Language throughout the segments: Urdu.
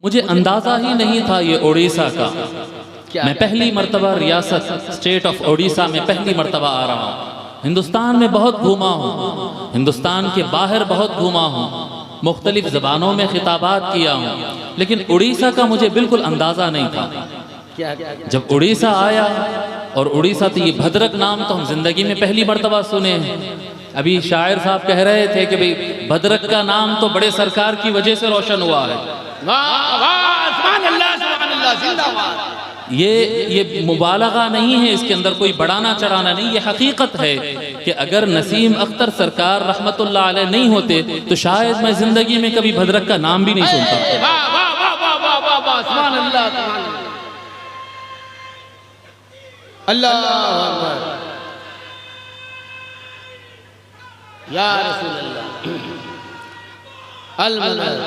مجھے اندازہ ہی نہیں تھا یہ اڑیسہ کا. میں پہلی مرتبہ ریاست اسٹیٹ آف اڑیسہ میں پہلی مرتبہ آ رہا ہوں. ہندوستان میں بہت گھوما ہوں، ہندوستان کے باہر بہت گھوما ہوں، مختلف زبانوں میں خطابات کیا ہوں، لیکن اڑیسہ کا مجھے بالکل اندازہ نہیں تھا. جب اڑیسہ آیا اور اڑیسہ تو یہ بھدرک نام تو ہم زندگی میں پہلی مرتبہ سنے ہیں. ابھی شاعر صاحب کہہ رہے تھے کہ بھئی بھدرک کا نام تو بڑے سرکار کی وجہ سے روشن ہوا ہے. سبحان اللہ زندہ باد. یہ مبالغہ نہیں ہے، اس کے اندر کوئی بڑھانا چڑھانا نہیں، یہ حقیقت ہے کہ اگر نسیم اختر سرکار رحمت اللہ علیہ نہیں ہوتے تو شاید میں زندگی میں کبھی بھدرک کا نام بھی نہیں سنتا. سبحان اللہ اللہ اکبر یا رسول اللہ المدد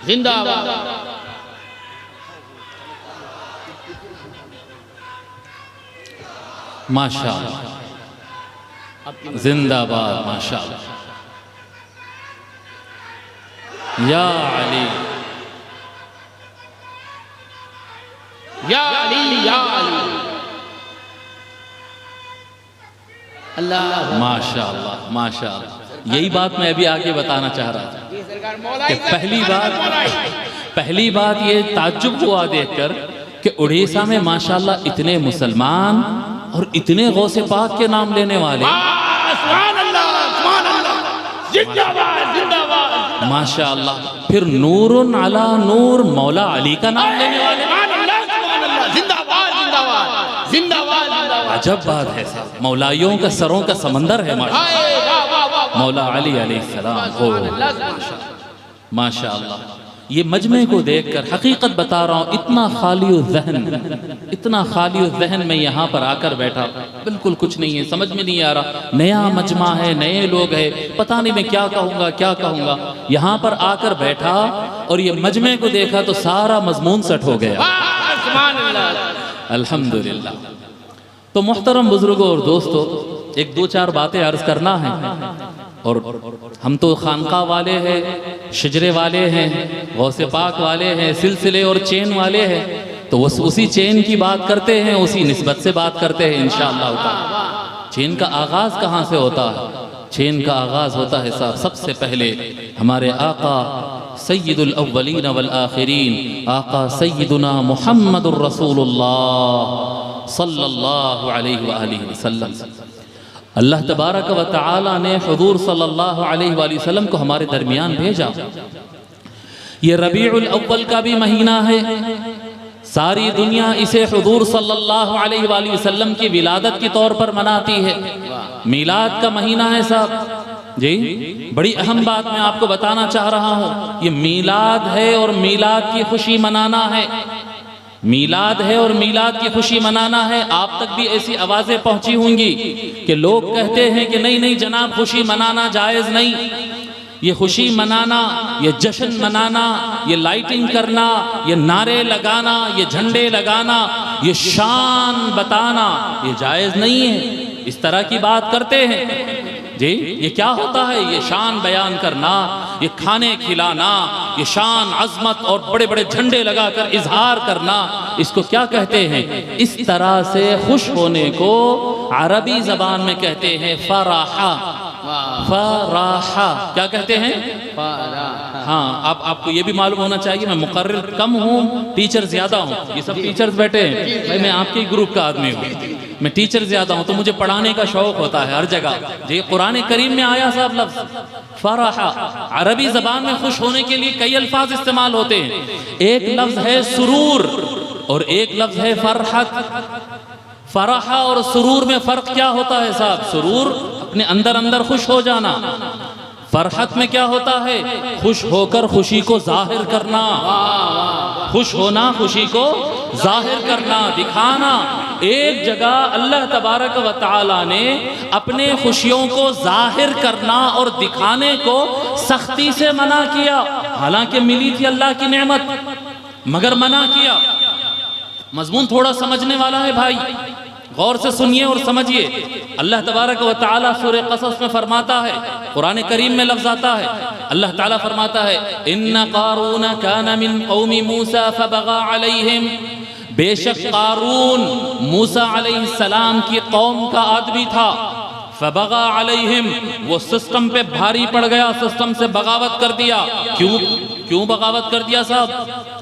زندہ باد. ماشاءاللہ زندہ باد ماشاءاللہ. یا علی یا علی یا علی اللہ ماشاءاللہ ماشاءاللہ. یہی بات میں ابھی آگے بتانا چاہ رہا تھا کہ پہلی بات یہ تعجب ہوا دیکھ کر کہ اڑیسہ میں ماشاءاللہ اتنے مسلمان اور اتنے غوث پاک کے نام لینے والے. سبحان اللہ زندہ باد زندہ باد. ماشاءاللہ پھر نور علی نور مولا علی کا نام لینے والے. سبحان اللہ زندہ باد زندہ باد زندہ باد زندہ باد. عجب بات ہے صاحب، مولائیوں کا سروں کا سمندر ہے مولا علی علیہ السلام. ماشاءاللہ یہ مجمع کو دیکھ کر حقیقت بتا رہا ہوں، اتنا خالی الذہن میں یہاں پر آ کر بیٹھا، بالکل کچھ نہیں ہے، سمجھ میں نہیں آ رہا. نیا مجمع ہے، نئے لوگ ہیں، پتہ نہیں میں کیا کہوں گا. یہاں پر آ کر بیٹھا اور یہ مجمع کو دیکھا تو سارا مضمون سٹ ہو گیا. سبحان اللہ الحمدللہ. تو محترم بزرگوں اور دوستو، ایک دو چار باتیں عرض کرنا ہے. اور ہم تو خانقاہ والے ہیں، شجرے والے ہیں، غوث پاک والے ہیں، سلسلے اور چین والے ہیں، تو اسی چین کی بات کرتے ہیں، اسی نسبت سے بات کرتے ہیں انشاءاللہ تعالی. چین کا آغاز کہاں سے ہوتا ہے؟ چین کا آغاز ہوتا ہے صاحب سب سے پہلے ہمارے آقا سید الاولین والآخرین، آقا سیدنا محمد الرسول اللہ صلی اللہ علیہ وآلہ وسلم. اللہ تبارک و تعالی نے حضور صلی اللہ علیہ وآلہ وسلم کو ہمارے درمیان بھیجا. یہ ربیع الاول کا بھی مہینہ ہے، ساری دنیا اسے حضور صلی اللہ علیہ وآلہ وسلم کی ولادت کی طور پر مناتی ہے. میلاد کا مہینہ ہے صاحب جی. بڑی اہم بات میں آپ کو بتانا چاہ رہا ہوں، یہ میلاد ہے اور میلاد کی خوشی منانا ہے. میلاد ہے اور میلاد کی خوشی منانا ہے. آپ تک بھی ایسی آوازیں پہنچی ہوں گی کہ لوگ کہتے ہیں کہ نہیں جناب، خوشی منانا جائز نہیں. یہ خوشی منانا، یہ جشن منانا، یہ لائٹنگ کرنا، یہ نعرے لگانا، یہ جھنڈے لگانا، یہ شان بتانا، یہ جائز نہیں ہے. اس طرح کی بات کرتے ہیں جی. یہ کیا ہوتا ہے؟ یہ شان بیان کرنا، یہ کھانے کھلانا، یہ شان عظمت اور بڑے بڑے جھنڈے لگا کر اظہار کرنا، اس کو کیا کہتے ہیں؟ اس طرح سے خوش ہونے کو عربی زبان میں کہتے ہیں فرحہ. فرحہ کیا کہتے ہیں؟ ہاں آپ کو یہ بھی معلوم ہونا چاہیے میں مقرر کم ہوں، ٹیچر زیادہ ہوں. یہ سب ٹیچرز بیٹھے ہیں، میں آپ کے گروپ کا آدمی ہوں، میں ٹیچر زیادہ ہوں تو مجھے پڑھانے کا شوق ہوتا ہے ہر جگہ جی. قرآن کریم میں آیا صاحب لفظ فرحہ. عربی زبان میں خوش ہونے کے لیے کئی الفاظ استعمال ہوتے ہیں. ایک لفظ ہے سرور اور ایک لفظ ہے فرحت. فرحہ اور سرور میں فرق کیا ہوتا ہے صاحب؟ سرور اپنے اندر خوش ہو جانا. فرحت میں کیا ہوتا ہے؟ خوش ہو کر خوشی کو ظاہر کرنا. خوش ہونا، خوشی کو ظاہر کرنا، دکھانا. ایک جگہ اللہ تبارک و تعالی نے اپنے خوشیوں کو ظاہر کرنا اور دکھانے کو سختی سے منع کیا. حالانکہ ملی تھی اللہ کی نعمت مگر منع کیا. مضمون تھوڑا سمجھنے والا ہے بھائی، غور سے سنیے اور سمجھیے. اللہ تبارک و تعالی سورہ قصص میں فرماتا ہے، قرآن کریم میں لفظ آتا ہے، اللہ تعالیٰ فرماتا ہے ان قارون کان من قوم موسیٰ فبغى علیہم، بے شک قارون موسیٰ علیہ السلام کی قوم کا آدمی تھا، فبغى علیہم، وہ سسٹم پہ بھاری پڑ گیا، سسٹم سے بغاوت کر دیا۔ کیوں بغاوت کر دیا صاحب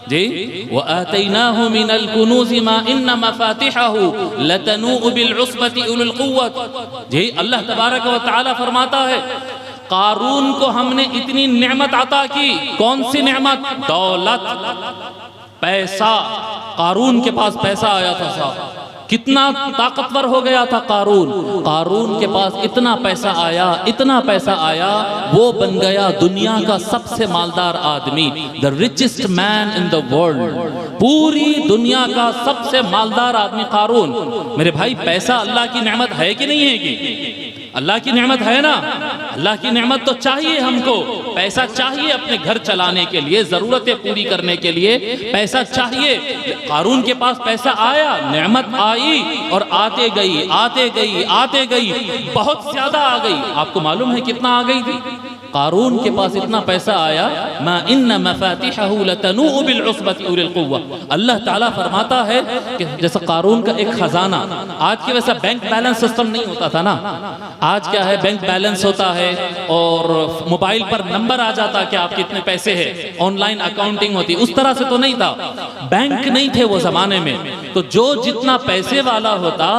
جی؟ وَآتَيْنَاهُ مِنَ الْكُنُوزِ مَا إِنَّ مَفَاتِحَهُ لَتَنُوءُ بِالْعُصْبَةِ أُولِي الْقُوَّةِ۔ جی اللہ تبارک و تعالی فرماتا ہے قارون کو ہم نے اتنی نعمت عطا کی۔ کون سی نعمت؟ دولت، پیسہ۔ قارون کے پاس پیسہ آیا تھا صاحب، کتنا طاقتور ہو گیا تھا قارون۔ قارون کے پاس اتنا پیسہ آیا، وہ بن گیا دنیا کا سب سے مالدار آدمی، the richest man in the world، پوری دنیا کا سب سے مالدار آدمی قارون۔ میرے بھائی پیسہ اللہ کی نعمت ہے کہ نہیں ہے گی؟ اللہ کی نعمت ہے نا؟ اللہ کی نعمت تو چاہیے ہم کو، پیسہ چاہیے اپنے گھر چلانے کے لیے، ضرورتیں پوری کرنے کے لیے پیسہ چاہیے۔ قارون کے پاس پیسہ آیا، نعمت آئی اور آتے گئی، بہت زیادہ آ گئی۔ آپ کو معلوم ہے کتنا آ گئی تھی؟ قارون کے پاس اتنا پیسہ آیا، ما ان مفاتحہ لتنوء بالعصبۃ اولي القوہ۔ اللہ تعالیٰ فرماتا ہے کہ جیسا قارون کا ایک خزانہ، آج کی ویسا بینک بیلنس سسٹم نہیں ہوتا تھا نا، آج کیا ہے بینک بیلنس ہوتا ہے اور موبائل پر نمبر آ جاتا کہ آپ کتنے پیسے ہیں، آن لائن اکاؤنٹنگ ہوتی، اس طرح سے تو نہیں تھا، بینک نہیں تھے وہ زمانے میں۔ تو جو جتنا پیسے والا ہوتا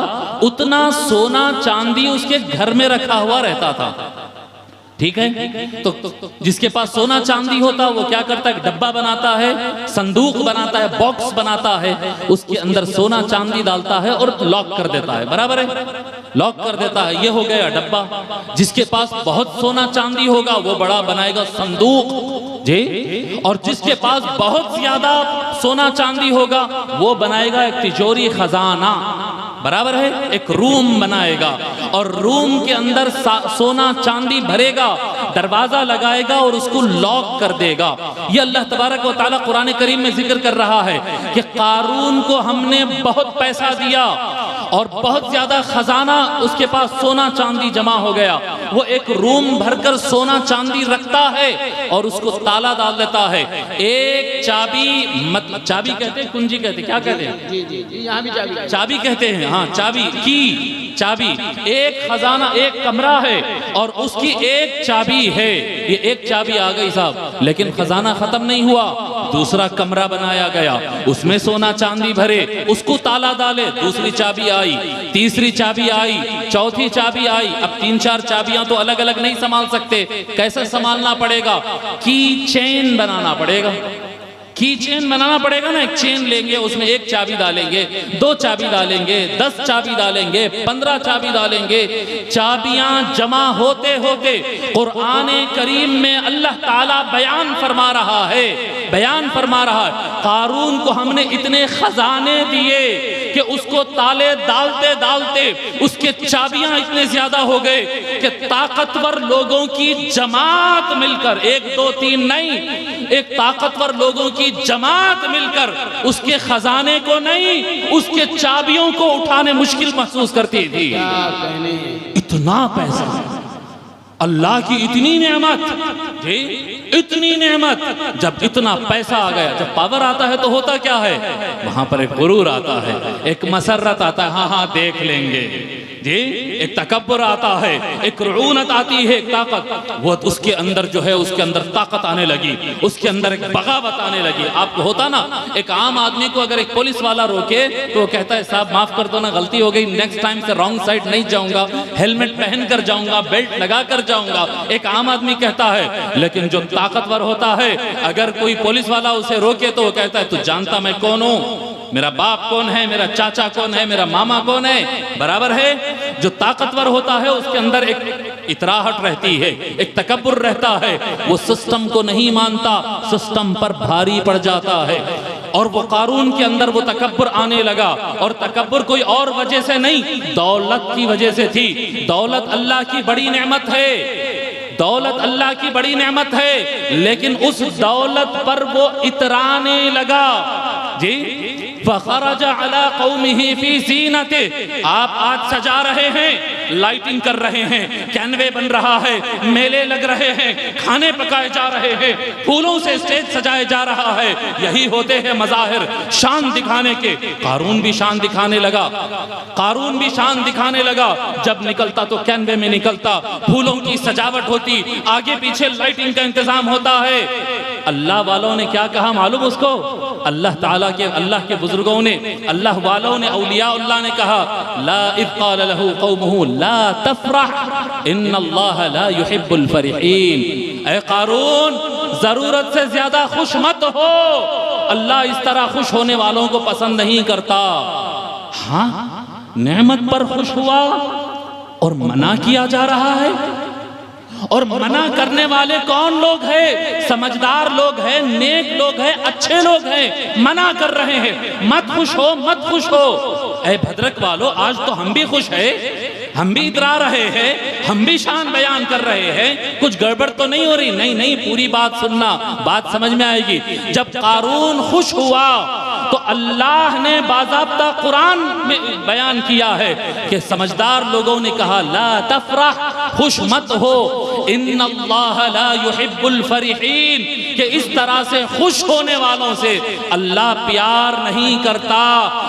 اتنا سونا چاندی اس کے گھر میں رکھا ہوا رہتا تھا، ٹھیک ہے؟ تو جس کے پاس سونا چاندی ہوتا وہ کیا کرتا ہے؟ ڈبہ بناتا ہے، صندوق بناتا ہے، باکس بناتا ہے، اس کے اندر سونا چاندی ڈالتا ہے اور لاک کر دیتا ہے، برابر ہے؟ لاک کر دیتا ہے، یہ ہو گیا ڈبہ۔ جس کے پاس بہت سونا چاندی ہوگا وہ بڑا بنائے گا صندوق، جی، اور جس کے پاس بہت زیادہ سونا چاندی ہوگا وہ بنائے گا ایک تجوری خزانہ، برابر ہے؟ ایک روم بنائے گا اور روم کے اندر سونا چاندی بھرے گا، دروازہ لگائے گا اور اس کو لاک کر دے گا۔ یہ اللہ تبارک و تعالیٰ قرآن کریم میں ذکر کر رہا ہے کہ قارون کو ہم نے بہت پیسہ دیا اور بہت زیادہ خزانہ اس کے پاس سونا چاندی جمع ہو گیا، وہ ایک روم بھر کر سونا چاندی رکھتا ہے اور اس کو تالا ڈال دیتا ہے۔ ایک چابی، چابی کہتے ہیں، کنجی کہتے ہیں، کیا کہتے ہیں؟ جی یہاں بھی چابی کہتے ہیں، ہاں چابی کی، چابی، ایک خزانہ، ایک کمرہ ہے اور اس کی ایک چابی ہے۔ یہ ایک چابی آ گئی صاحب، لیکن خزانہ ختم نہیں ہوا، دوسرا کمرہ بنایا گیا، اس میں سونا چاندی بھرے، اس کو تالا ڈالے، دوسری چابی آئی، تیسری چابی آئی، چوتھی چابی آئی۔ اب 3-4 چابیاں تو الگ الگ نہیں سنبھال سکتے، کیسے سنبھالنا پڑے گا؟ کی چین بنانا پڑے گا، کی چین بنانا پڑے گا نا۔ ایک چین لیں گے، اس میں ایک چابی ڈالیں گے، 2 چابی ڈالیں گے، 10 چابی ڈالیں گے، 15 چابی ڈالیں گے۔ چابیاں جمع ہوتے ہوتے قرآن کریم میں اللہ تعالیٰ بیان فرما رہا ہے، قارون کو ہم نے اتنے خزانے دیے کہ اس کو تالے ڈالتے ڈالتے اس کے چابیاں اتنے زیادہ ہو گئے کہ طاقتور لوگوں کی جماعت مل کر، 1 2 3 نہیں، ایک طاقتور لوگوں کی جماعت مل کر اس کے خزانے کو نہیں، اس کے چابیوں کو اٹھانے مشکل محسوس کرتی تھی۔ اتنا پیسہ، اللہ کی اتنی نعمت، جی اتنی نعمت، جب اتنا پیسہ آ گیا، جب پاور آتا ہے تو ہوتا کیا ہے؟ وہاں پر ایک غرور آتا ہے، ایک مسرت آتا ہے، ہاں دیکھ لیں گے، جی ایک تکبر آتا ہے، ایک رعونت آتی ہے، ایک طاقت، وہ اس کے اندر جو ہے اس کے اندر طاقت آنے لگی، اس کے اندر ایک بغاوت آنے لگی۔ آپ کو ہوتا نا، ایک عام آدمی کو اگر ایک پولیس والا روکے تو وہ کہتا ہے صاحب معاف کر دو نا، غلطی ہو گئی، نیکسٹ ٹائم سے رانگ سائڈ نہیں جاؤں گا، ہیلمٹ پہن کر جاؤں گا، بیلٹ لگا کر جاؤں گا، ایک عام آدمی کہتا ہے۔ لیکن جو طاقتور ہوتا ہے، اگر کوئی پولیس والا اسے روکے تو وہ کہتا ہے تو جانتا میں کون ہوں، میرا باپ کون ہے، میرا چاچا کون ہے، میرا ماما کون ہے، برابر ہے۔ جو طاقتور ہوتا ہے اس کے اندر ایک اتراہٹ رہتی ہے، ایک تکبر رہتا ہے، وہ سسٹم کو نہیں مانتا، سسٹم پر بھاری پڑ جاتا ہے۔ اور وہ قارون کے اندر وہ تکبر آنے لگا، اور تکبر کوئی اور وجہ سے نہیں، دولت کی وجہ سے تھی۔ دولت اللہ کی بڑی نعمت ہے، دولت اللہ کی بڑی نعمت ہے، لیکن اس دولت پر وہ اترانے لگا، جی فخرج علی قومہ فی زینتہ۔ آپ آج سجا رہے ہیں، لائٹنگ کر رہے ہیں، کینوے بن رہا ہے، میلے لگ رہے ہیں، کھانے پکائے جا رہے ہیں، پھولوں سے اسٹیج سجائے جا رہا ہے، یہی ہوتے ہیں مظاہر شان دکھانے کے۔ قارون بھی شان دکھانے لگا، قارون بھی شان دکھانے لگا، جب نکلتا تو کینوے میں نکلتا، پھولوں کی سجاوٹ ہوتی، آگے پیچھے لائٹنگ کا انتظام ہوتا ہے۔ اللہ والوں نے کیا کہا معلوم اس کو؟ اللہ تعالیٰ کے، اللہ کے بزرگوں نے، اللہ والوں نے، اولیاء اللہ نے کہا لا اذ قال له قومه لا تفرح ان اللہ لا يحب الفرحین۔ اے قارون ضرورت سے زیادہ خوش مت ہو، اللہ اس طرح خوش ہونے والوں کو پسند نہیں کرتا۔ ہاں نعمت پر خوش ہوا اور منع کیا جا رہا ہے، اور منع کرنے والے کون لوگ ہیں؟ سمجھدار لوگ ہیں، نیک لوگ ہیں، اچھے لوگ ہیں، منع کر رہے ہیں مت خوش ہو، مت خوش ہو۔ اے بھدرک والو، آج تو ہم بھی خوش ہیں، ہم بھی اترا رہے ہیں، ہم بھی شان بیان کر رہے ہیں، کچھ گڑبڑ تو نہیں ہو رہی؟ نہیں نہیں، پوری بات سننا، بات سمجھ میں آئے گی۔ جب قارون خوش ہوا تو اللہ نے باضابطہ قرآن میں بیان کیا ہے کہ سمجھدار لوگوں نے کہا لا تفرح، خوش مت ہو، ان اللہ لا يحب الفرحین، کہ اس طرح سے خوش ہونے والوں سے اللہ پیار نہیں کرتا۔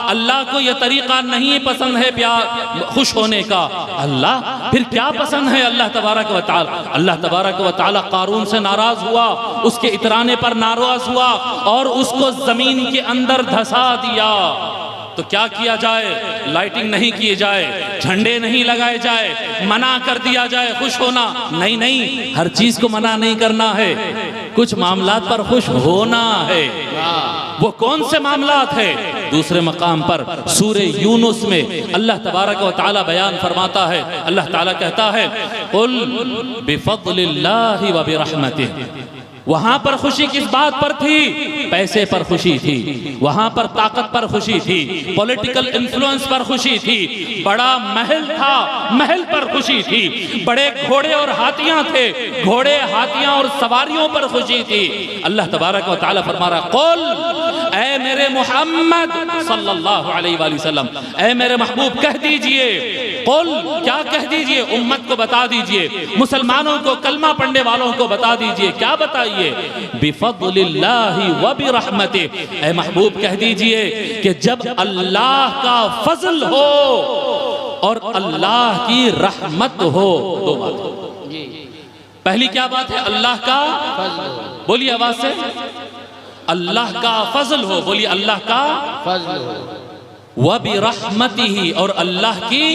اللہ کو یہ طریقہ نہیں پسند ہے پیار خوش ہونے کا۔ اللہ پھر کیا پسند ہے اللہ تبارک و تعالی؟ اللہ تبارک و تعالی قارون سے ناراض ہوا، اس کے اترانے پر ناراض ہوا اور اس کو زمین کے اندر دھسا دیا۔ تو کیا کیا جائے؟ لائٹنگ نہیں کیے جائے، جھنڈے نہیں لگائے جائے، منع کر دیا جائے خوش ہونا؟ نہیں نہیں، ہر چیز کو منع نہیں کرنا ہے، کچھ معاملات پر خوش ہونا ہے۔ وہ کون سے معاملات ہیں؟ دوسرے مقام پر سورہ یونس میں اللہ تبارک و تعالی بیان فرماتا ہے، اللہ تعالی کہتا ہے قل بفضل اللہ وبرحمتہ۔ وہاں پر خوشی کس بات پر تھی؟ پیسے پر خوشی تھی، وہاں پر طاقت پر خوشی تھی، پولیٹیکل انفلوئنس پر خوشی تھی، بڑا محل تھا، محل پر خوشی تھی، بڑے گھوڑے اور ہاتھیاں تھے، گھوڑے ہاتھیاں اور سواریوں پر خوشی تھی۔ اللہ تبارک و تعالی فرما رہا قل، اے میرے محمد صلی اللہ علیہ وآلہ وسلم، اے میرے محبوب کہہ دیجئے، قل کیا کہہ دیجئے؟ امت کو بتا دیجئے، مسلمانوں کو، کلمہ پڑھنے والوں کو بتا دیجئے، کیا بتائیے؟ بفضل اللہ وبرحمتہ، اے محبوب کہہ دیجئے کہ جب اللہ کا فضل ہو اور اللہ کی رحمت ہو، دو بات ہو۔ پہلی کیا بات ہے؟ اللہ کا بولیے آواز سے، اللہ کا فضل ہو، بولیے اللہ کا فضل ہو، وَبِرَحْمَتِهِ، اور اللہ کی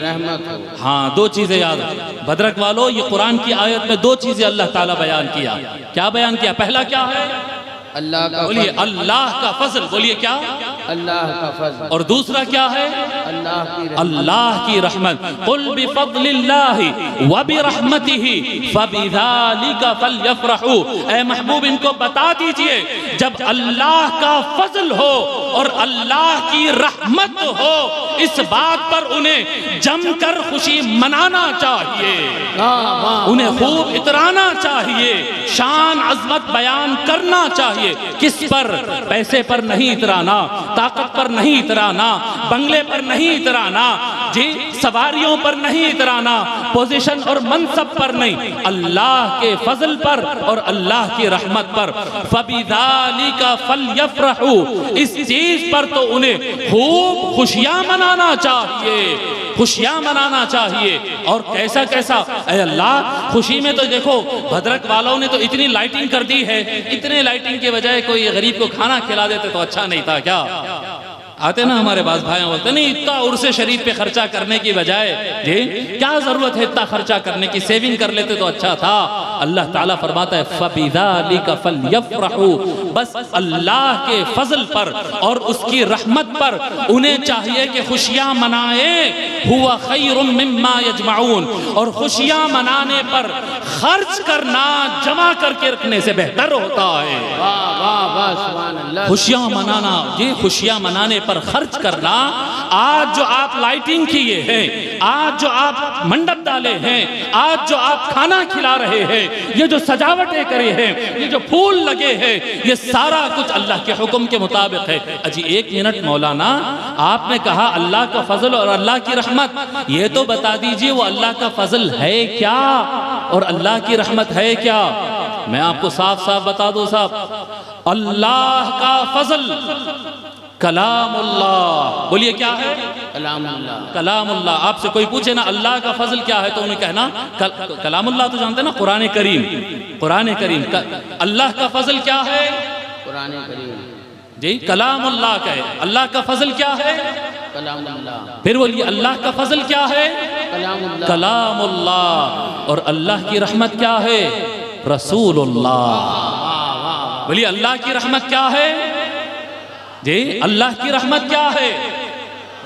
رحمت ہو۔ ہاں دو چیزیں یاد، بھدرک والو یہ قرآن کی آیت میں دو چیزیں اللہ تعالیٰ بیان کیا۔ کیا بیان کیا؟ پہلا کیا ہے؟ اللہ کا بولیے فضل، اللہ کا فضل، بولیے کیا؟ اللہ کا فضل، اور دوسرا کیا ہے؟ اللہ کی رحمت۔ اللہ کی رحمت۔ قل بفضل اللہ وبرحمتہ فبذالک فلیفرحوا، اے محبوب ان کو بتا دیجئے جب اللہ کا فضل ہو اور اللہ کی رحمت ہو، اس بات پر انہیں جم کر خوشی منانا چاہیے، انہیں خوب اترانا چاہیے، شان عظمت بیان کرنا چاہیے۔ کس پر؟ پیسے پر نہیں اترانا، طاقت پر نہیں اترانا، بنگلے پر نہیں اترانا، جی سواریوں پر نہیں اترانا، پوزیشن اور منصب پر نہیں، اللہ کے فضل پر اور اللہ کی رحمت پر۔ فَبِذَالِكَ فَلْيَفْرَحُوا، اس چیز پر تو انہیں خوب خوشیاں منانا چاہیے، خوشیاں منانا چاہیے۔ اور کیسا کیسا؟ اے اللہ خوشی میں تو دیکھو بھدرک والوں نے تو اتنی لائٹنگ کر دی ہے، اتنے لائٹنگ کے بجائے کوئی غریب کو کھانا کھلا دیتے تو اچھا نہیں تھا کیا؟ آتے نا ہمارے بعض بھائیاں بولتے نہیں اتنا عرس شریف پہ خرچہ کرنے کی بجائے جی کیا ضرورت ہے اتنا خرچہ کرنے کی، سیونگ کر لیتے تو اچھا تھا۔ اللہ تعالیٰ فرماتا ہے فَبِذَالِكَ فَلْيَفْرَحُوا، بس اللہ کے فضل پر اور اس کی رحمت پر انہیں چاہیے کہ خوشیاں منائیں، هُوَ خَيْرٌ مِّمَّا يَجْمَعُونَ، اور خوشیاں منانے پر خرچ کرنا جمع کر کے رکھنے سے بہتر ہوتا ہے۔ واہ واہ واہ سبحان اللہ۔ خوشیاں منانا، یہ خوشیاں منانے پر خرچ کرنا آج جو آپ لائٹنگ کیے ہیں، آج جو آپ منڈپ ڈالے ہیں، آج جو آپ کھانا کھلا رہے ہیں، یہ جو سجاوٹیں کرے ہیں، یہ جو پھول لگے ہیں، یہ سارا کچھ اللہ کے حکم کے مطابق ہے۔ اجی ایک منٹ مولانا، آپ نے کہا اللہ کا فضل اور اللہ کی رحمت، یہ تو بتا دیجئے وہ اللہ کا فضل ہے کیا اور اللہ کی رحمت ہے کیا؟ میں آپ کو صاف صاف بتا دوں صاحب، اللہ کا فضل کلام اللہ، بولیے کیا ہے؟ کلام اللہ، کلام اللہ۔ آپ سے کوئی پوچھے نا اللہ کا فضل کیا ہے تو انہیں کہنا کلام اللہ، تو جانتے نا قرآن کریم، قرآن کریم۔ اللہ کا فضل کیا ہے؟ قرآن کریم جی کلام اللہ کا ہے۔ اللہ کا فضل کیا ہے؟ کلام اللہ، پھر بولیے اللہ کا فضل کیا ہے؟ کلام اللہ، کلام اللہ۔ اور اللہ کی رحمت کیا ہے؟ رسول اللہ۔ بولیے اللہ کی رحمت کیا ہے؟ جی اللہ کی رحمت کیا ہے؟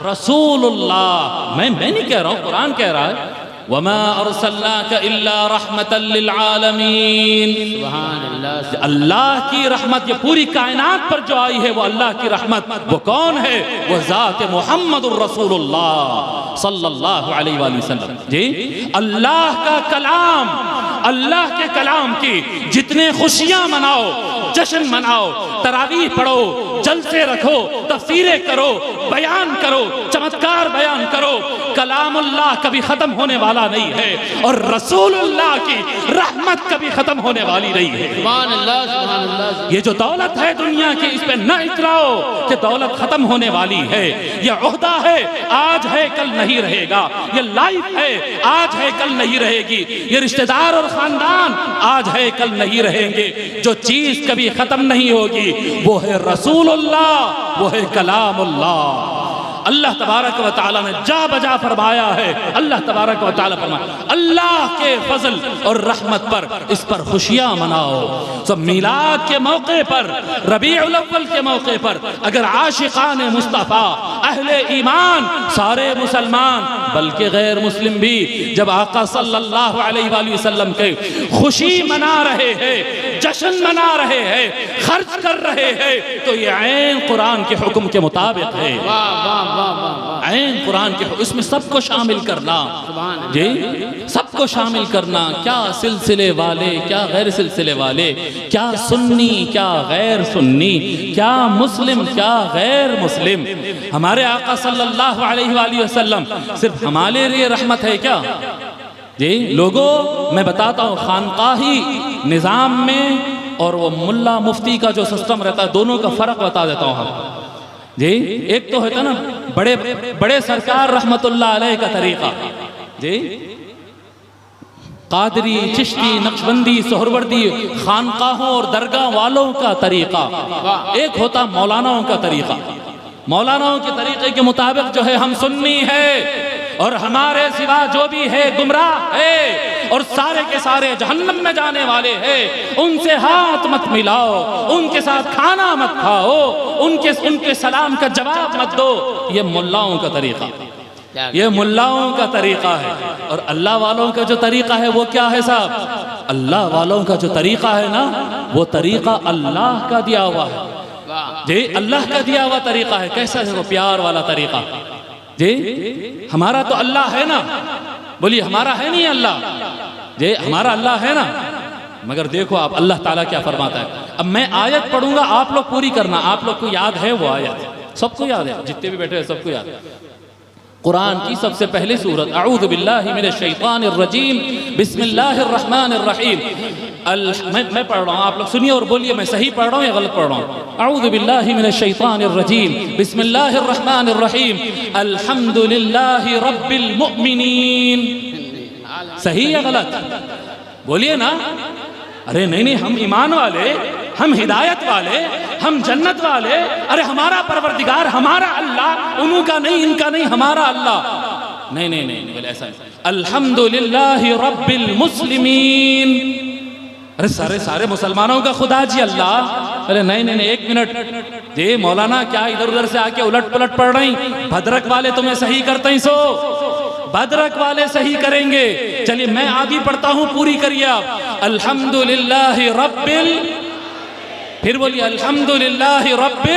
رسول اللہ۔ میں نہیں کہہ رہا ہوں، قرآن کہہ رہا ہے وَمَا أَرْسَلْنَاكَ إِلَّا رَحْمَةً لِّلْعَالَمِينَ۔ سبحان اللہ، اللہ کی رحمت، یہ پوری کائنات پر جو آئی ہے وہ اللہ کی رحمت، وہ کون ہے؟ وہ ذات محمد الرسول اللہ صلی اللہ علیہ وآلہ وسلم۔ جی اللہ کا کلام، اللہ کے کلام کی جتنے خوشیاں مناؤ، جشن مناؤ، تراویح پڑھو، جلسے رکھو، تفسیریں کرو، بیان کرو، چمتکار بیان کرو، کلام اللہ کبھی ختم ہونے والا نہیں ہے اور رسول اللہ کی رحمت کبھی ختم ہونے والی نہیں ہے۔ سبحان اللہ، سبحان اللہ۔ یہ جو دولت ہے دنیا کی، اس پہ نہ اتراؤ کہ دولت ختم ہونے والی ہے۔ یہ عہدہ ہے، آج ہے کل نہیں رہے گا۔ یہ لائف ہے، آج ہے کل نہیں رہے گی۔ یہ رشتہ دار اور خاندان، آج ہے کل نہیں رہیں گے۔ جو چیز کبھی ختم نہیں ہوگی وہ ہے رسول اللہ، وہ ہے کلام اللہ۔ اللہ تبارک و تعالیٰ نے جا بجا فرمایا ہے، اللہ تبارک و تعالیٰ فرمایا اللہ کے فضل اور رحمت پر اس پر خوشیاں مناؤ۔ سب میلاد کے موقع پر، ربیع الاول کے موقع پر اگر عاشقان مصطفیٰ، اہل ایمان، سارے مسلمان بلکہ غیر مسلم بھی جب آقا صلی اللہ علیہ وآلہ وسلم کے خوشی منا رہے ہیں، جشن منا رہے ہیں، خرچ کر رہے ہیں، تو یہ عین قرآن کے حکم کے مطابق ہے۔ عین قرآن کے اس میں سب کو شامل کرنا، جی سب کو شامل کرنا، کیا سلسلے والے، کیا غیر سلسلے والے، کیا سنی، کیا غیر سنی، کیا مسلم، کیا غیر مسلم۔ ہمارے آقا صلی اللہ علیہ وآلہ وسلم صرف ہمارے لیے رحمت ہے کیا؟ جی لوگوں میں بتاتا ہوں، خانقاہی نظام میں اور وہ ملا مفتی کا جو سسٹم رہتا ہے، دونوں کا فرق بتا دیتا ہوں ہم۔ جی ایک تو ہوتا نا بڑے سرکار رحمت اللہ علیہ کا طریقہ، جی قادری، چشتی، نقشبندی، سہروردی خانقاہوں اور درگاہ والوں کا طریقہ، ایک ہوتا مولاناؤں کا طریقہ۔ مولاناؤں کے طریقے کے مطابق جو ہے ہم سنی ہے اور ہمارے سوا جو بھی ہے گمراہ ہے اور سارے کے سارے جہنم میں جانے والے ہیں، ان سے ہاتھ مت ملاؤ، ان کے ساتھ کھانا مت کھاؤ، ان کے سلام کا جواب مت دو۔ یہ ملاؤں کا طریقہ، یہ ملاؤں کا طریقہ ہے۔ اور اللہ والوں کا جو طریقہ ہے وہ کیا ہے صاحب؟ اللہ والوں کا جو طریقہ ہے نا، وہ طریقہ اللہ کا دیا ہوا ہے۔ جی اللہ کا دیا ہوا طریقہ ہے، کیسا ہے وہ پیار والا طریقہ؟ جی ہمارا تو اللہ ہے نا، بولیے ہمارا ہے نہیں اللہ؟ جی ہمارا اللہ ہے نا، مگر دیکھو آپ اللہ تعالیٰ کیا فرماتا ہے۔ اب میں آیت پڑھوں گا، آپ لوگ پوری کرنا۔ آپ لوگ کو یاد ہے وہ آیت؟ سب کو یاد ہے، جتنے بھی بیٹھے ہیں سب کو یاد ہے۔ قرآن کی سب سے پہلی سورت، اعوذ باللہ من الشیطان الرجیم، بسم اللہ الرحمن الرحیم۔ میں پڑھ رہا ہوں، آپ لوگ سنیے اور بولیے میں صحیح پڑھ رہا ہوں یا غلط پڑھ رہا ہوں۔ اعوذ باللہ من الشیطان الرجیم، بسم اللہ الرحمن الرحیم، الحمد للہ رب المؤمنین۔ صحیح یا غلط؟ بولیے نا۔ ارے نہیں، ہم ایمان والے، ہم ہدایت والے، ہم جنت والے، ارے ہمارا پروردگار، ہمارا اللہ، انہوں کا نہیں، ان کا نہیں، ہمارا اللہ۔ نہیں بولے ایسا نہیں۔ الحمدللہ رب المسلمین۔ ارے سارے مسلمانوں کا خدا جی اللہ۔ ارے نہیں، ایک منٹ جی مولانا کیا ادھر ادھر سے آ کے الٹ پلٹ پڑھ رہی؟ بھدرک والے تمہیں صحیح کرتے ہی سو، بھدرک والے صحیح کریں گے۔ چلیے میں آگے پڑھتا ہوں، پوری کریے آپ۔ الحمدللہ رب پھر بولیے الحمدللہ رب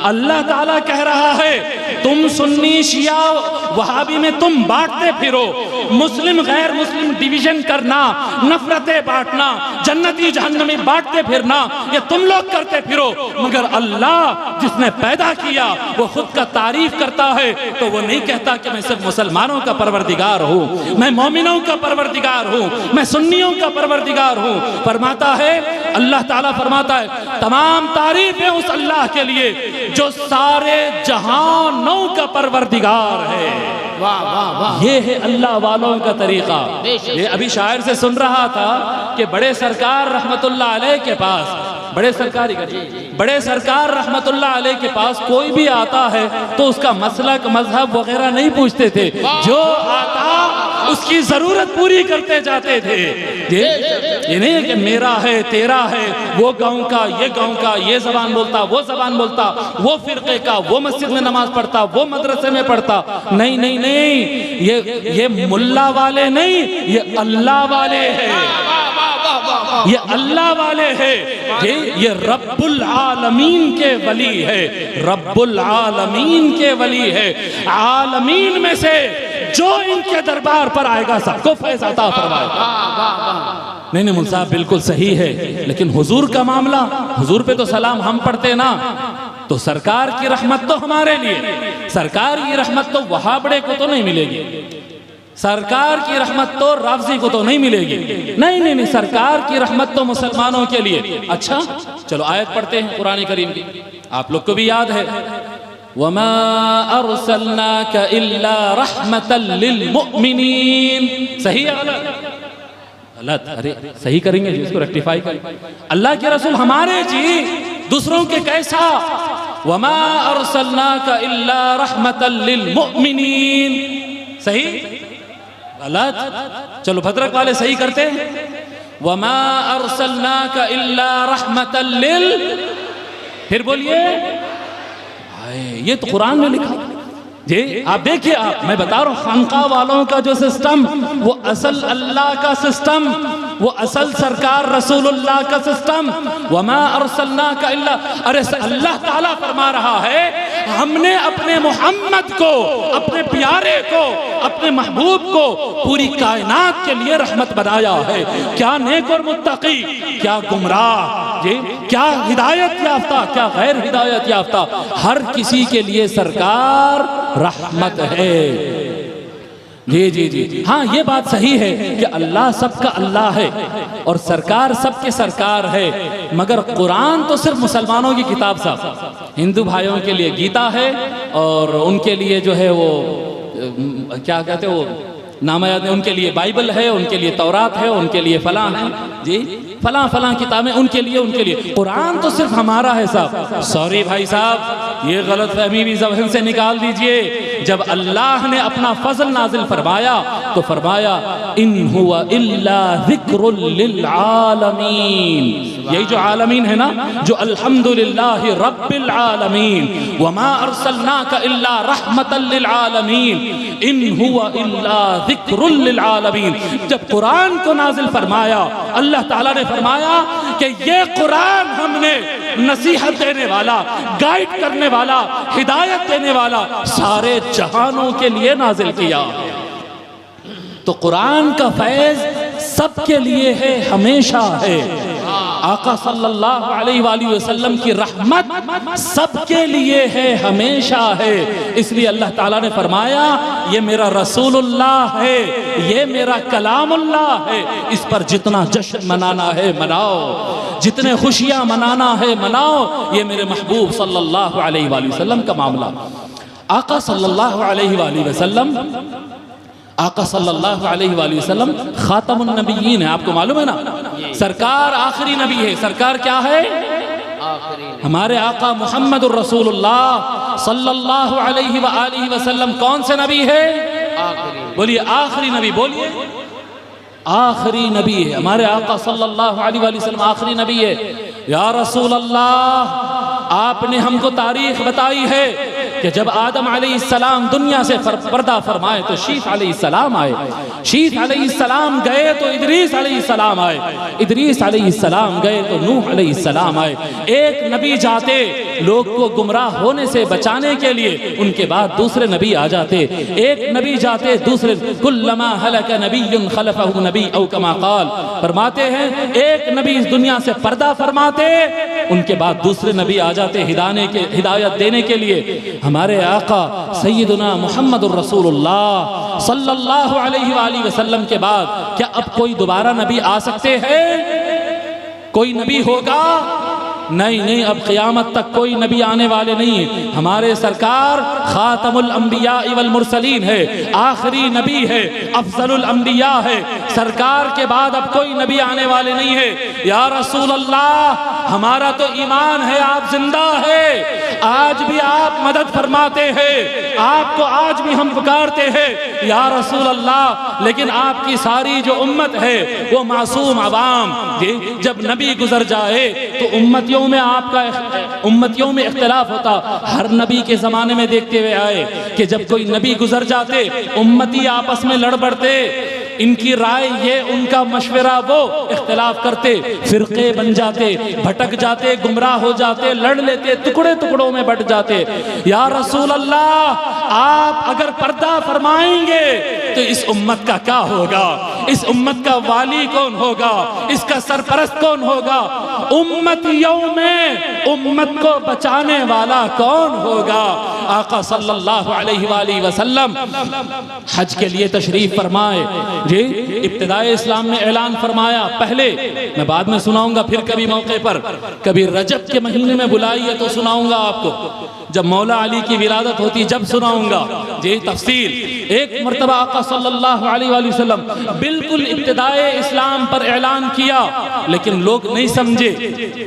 اللہ تعالیٰ کہہ رہا ہے تم سنی شیعہ وہابی میں تم بانٹتے پھرو، مسلم غیر مسلم ڈیویژن کرنا، نفرتیں بانٹنا، جنتی جہنمی بانٹتے پھرنا، یہ تم لوگ کرتے پھرو، مگر اللہ جس نے پیدا کیا وہ خود کا تعریف کرتا ہے تو وہ نہیں کہتا کہ میں صرف مسلمانوں کا پروردگار ہوں، میں مومنوں کا پروردگار ہوں، میں سنیوں کا پروردگار ہوں۔ فرماتا ہے اللہ تعالیٰ فرماتا ہے تمام تعریفیں اس اللہ کے لیے جو سارے جہانوں کا پروردگار ہے۔ واہ واہ واہ، یہ ہے اللہ والوں کا طریقہ۔ یہ ابھی شاعر سے سن رہا تھا کہ بڑے سرکار رحمت اللہ علیہ کے پاس، بڑے سرکار رحمت اللہ علیہ کے پاس کوئی بھی آتا ہے تو اس کا مسلک مذہب وغیرہ نہیں پوچھتے تھے، جو آتا اس کی ضرورت پوری کرتے جاتے تھے۔ یہ نہیں ہے کہ میرا ہے تیرا ہے، وہ گاؤں کا یہ گاؤں کا، یہ زبان بولتا وہ زبان بولتا، وہ فرقے کا وہ مسجد میں نماز پڑھتا وہ مدرسے میں پڑھتا، نہیں نہیں نہیں، یہ ملا والے نہیں، یہ اللہ والے ہیں، یہ اللہ والے ہیں، یہ رب العالمین کے ولی ہے، رب العالمین کے ولی ہے۔ عالمین میں سے جو ان کے دربار پر آئے گا سب کو فیض عطا فرمائے گا۔ نہیں نہیں مل صاحب بالکل صحیح ہے، لیکن حضور کا معاملہ، حضور پہ تو سلام ہم پڑھتے نا، تو سرکار کی رحمت تو ہمارے لیے، سرکار کی رحمت تو وہابڑے کو تو نہیں ملے گی، سرکار کی رحمت تو رافضی کو تو نہیں ملے گی، نہیں نہیں نہیں، سرکار کی رحمت تو مسلمانوں کے لیے۔ اچھا چلو آیت پڑھتے ہیں قرآن کریم کی، آپ لوگ کو بھی یاد ہے، وَمَا أَرْسَلْنَاكَ إِلَّا رَحْمَةً لِّلْمُؤْمِنِينَ، صحیح ہے غلط؟ ارے صحیح کریں گے جی، اس کو ریکٹیفائی کریں۔ اللہ کے رسول ہمارے جی، دوسروں کے کیسا؟ وَمَا أَرْسَلْنَاكَ إِلَّا رَحْمَةً لِّلْمُؤْمِنِينَ، صحیح؟ غلط؟ چلو بھدرک والے صحیح کرتے ہیں، وَمَا أَرْسَلْنَاكَ إِلَّا رَحْمَةً پھر بولیے، یہ تو قرآن میں لکھا جی، آپ دیکھیے، میں بتا رہا ہوں خانقاہ والوں کا جو سسٹم، وہ اصل اللہ کا سسٹم، وہ اصل سرکار رسول اللہ کا سسٹم۔ وما ارسلناک الا، ارے اللہ تعالیٰ فرما رہا ہے ہم نے اپنے محمد کو، اپنے پیارے کو، اپنے محبوب کو پوری کائنات کے لیے رحمت بنایا ہے۔ کیا نیک اور متقی، کیا گمراہ جی، کیا ہدایت یافتہ، کیا غیر ہدایت یافتہ، ہر کسی کے لیے سرکار رحمت ہے۔ جی جی جی ہاں، یہ بات صحیح ہے کہ اللہ سب کا اللہ ہے اور سرکار سب کے سرکار ہے، مگر قرآن تو صرف مسلمانوں کی کتاب صاحب، ہندو بھائیوں کے لیے گیتا ہے، اور ان کے لیے جو ہے وہ کیا کہتے ہیں، وہ نام یاد ہے، ان کے لیے بائبل ہے، ان کے لیے تورات ہے، ان کے لیے فلاں ہے جی، فلاں فلاں کتابیں ان کے لیے۔ قرآن تو صرف ہمارا ہے صاحب۔ سوری بھائی صاحب، یہ غلط فہمی بھی ذہن سے نکال دیجئے۔ جب اللہ نے اپنا فضل نازل فرمایا تو فرمایا ان هو الا ذکر للعالمین، یہی جو عالمین ہے نا، جو الحمدللہ رب العالمین، وما ارسلناک الا رحمتا للعالمین، ان هو الا ذکر للعالمین۔ جب قرآن کو نازل فرمایا، اللہ تعالیٰ نے فرمایا کہ یہ قرآن ہم نے نصیحت دینے والا، گائیڈ کرنے والا، ہدایت دینے والا سارے جہانوں کے لیے نازل کیا۔ تو قرآن کا فیض سب کے لیے ہے، ہمیشہ ہے۔ آقا صلی اللہ علیہ وآلہ وسلم کی رحمت سب کے لیے ہے، ہمیشہ ہے۔ اس لیے اللہ تعالیٰ نے فرمایا یہ میرا رسول اللہ ہے، یہ میرا کلام اللہ ہے، اس پر جتنا جشن منانا ہے مناؤ، جتنے خوشیاں منانا ہے مناؤ، یہ میرے محبوب صلی اللہ علیہ وآلہ وسلم کا معاملہ۔ آقا صلی اللہ علیہ وآلہ وسلم، آقا صلی اللہ علیہ وآلہ وسلم خاتم النبیین ہے، آپ کو معلوم ہے نا، سرکار آخری نبی ہے۔ سرکار کیا ہے؟ ہمارے آقا محمد الرسول اللہ صلی اللہ علیہ وآلہ وسلم کون سے نبی ہے؟ بولیے آخری نبی، بولیے آخری نبی ہے ہمارے آقا صلی اللہ علیہ وآلہ وسلم، آخری نبی ہے۔ یا رسول اللہ، آپ نے ہم کو تاریخ بتائی ہے کہ جب آدم علیہ السلام دنیا سے پردہ فرمائے تو شیث علیہ السلام آئے، شیث علیہ السلام گئے تو ادریس علیہ السلام آئے، ادریس علیہ السلام گئے تو نوح علیہ السلام آئے۔ ایک نبی جاتے لوگ کو گمراہ ہونے سے بچانے کے لیے ان کے بعد دوسرے نبی آ جاتے، ایک نبی جاتے دوسرے، کلما ہلک نبی خلفہ نبی او کما قال، فرماتے ہیں ایک نبی اس دنیا سے پردہ فرماتے، ان کے بعد دوسرے نبی آ جاتے ہدایت دینے کے لیے۔ ہمارے آقا سیدنا محمد الرسول اللہ صلی اللہ علیہ وآلہ وسلم کے بعد کیا اب کوئی دوبارہ نبی آ سکتے ہیں؟ کوئی نبی ہوگا؟ نہیں، اب قیامت تک کوئی نبی آنے والے نہیں۔ ہمارے سرکار خاتم الانبیاء والمرسلین ہے، آخری نبی ہے، افضل الانبیاء ہے، سرکار کے بعد اب کوئی نبی آنے والے نہیں ہے۔ یا رسول اللہ، ہمارا تو ایمان ہے آپ زندہ ہے، آج بھی آپ مدد فرماتے ہیں، آپ کو آج بھی ہم پکارتے ہیں یا رسول اللہ، لیکن آپ کی ساری جو امت ہے وہ معصوم عوام، جب نبی گزر جائے تو امتیوں میں اختلاف ہوتا۔ ہر نبی کے زمانے میں دیکھتے ہوئے آئے کہ جب کوئی نبی گزر جاتے امتی آپس میں لڑ پڑتے، ان کی رائے یہ، ان کا مشورہ وہ، اختلاف کرتے، فرقے بن جاتے، بھٹک جاتے، گمراہ ہو جاتے، لڑ لیتے، ٹکڑوں میں بٹ جاتے۔ یا رسول اللہ، آپ اگر پردہ فرمائیں گے تو اس امت کا کیا ہوگا؟ اس امت کا والی کون ہوگا؟ اس کا سرپرست کون ہوگا؟ امتیوں میں امت کو بچانے والا کون ہوگا؟ آقا صلی اللہ علیہ وآلہ وسلم حج کے لیے تشریف فرمائے، جی ابتدائے اسلام میں اعلان فرمایا، پہلے میں بعد میں سناؤں گا، پھر کبھی موقع پر، کبھی رجب کے مہینے میں بلائیے تو سناؤں گا آپ کو، جب مولا علی کی ولادت ہوتی جب سناؤں گا جی تفصیل۔ ایک مرتبہ آقا صلی اللہ علیہ وآلہ وسلم بالکل ابتدائے اسلام پر اعلان کیا، لیکن لوگ نہیں سمجھے،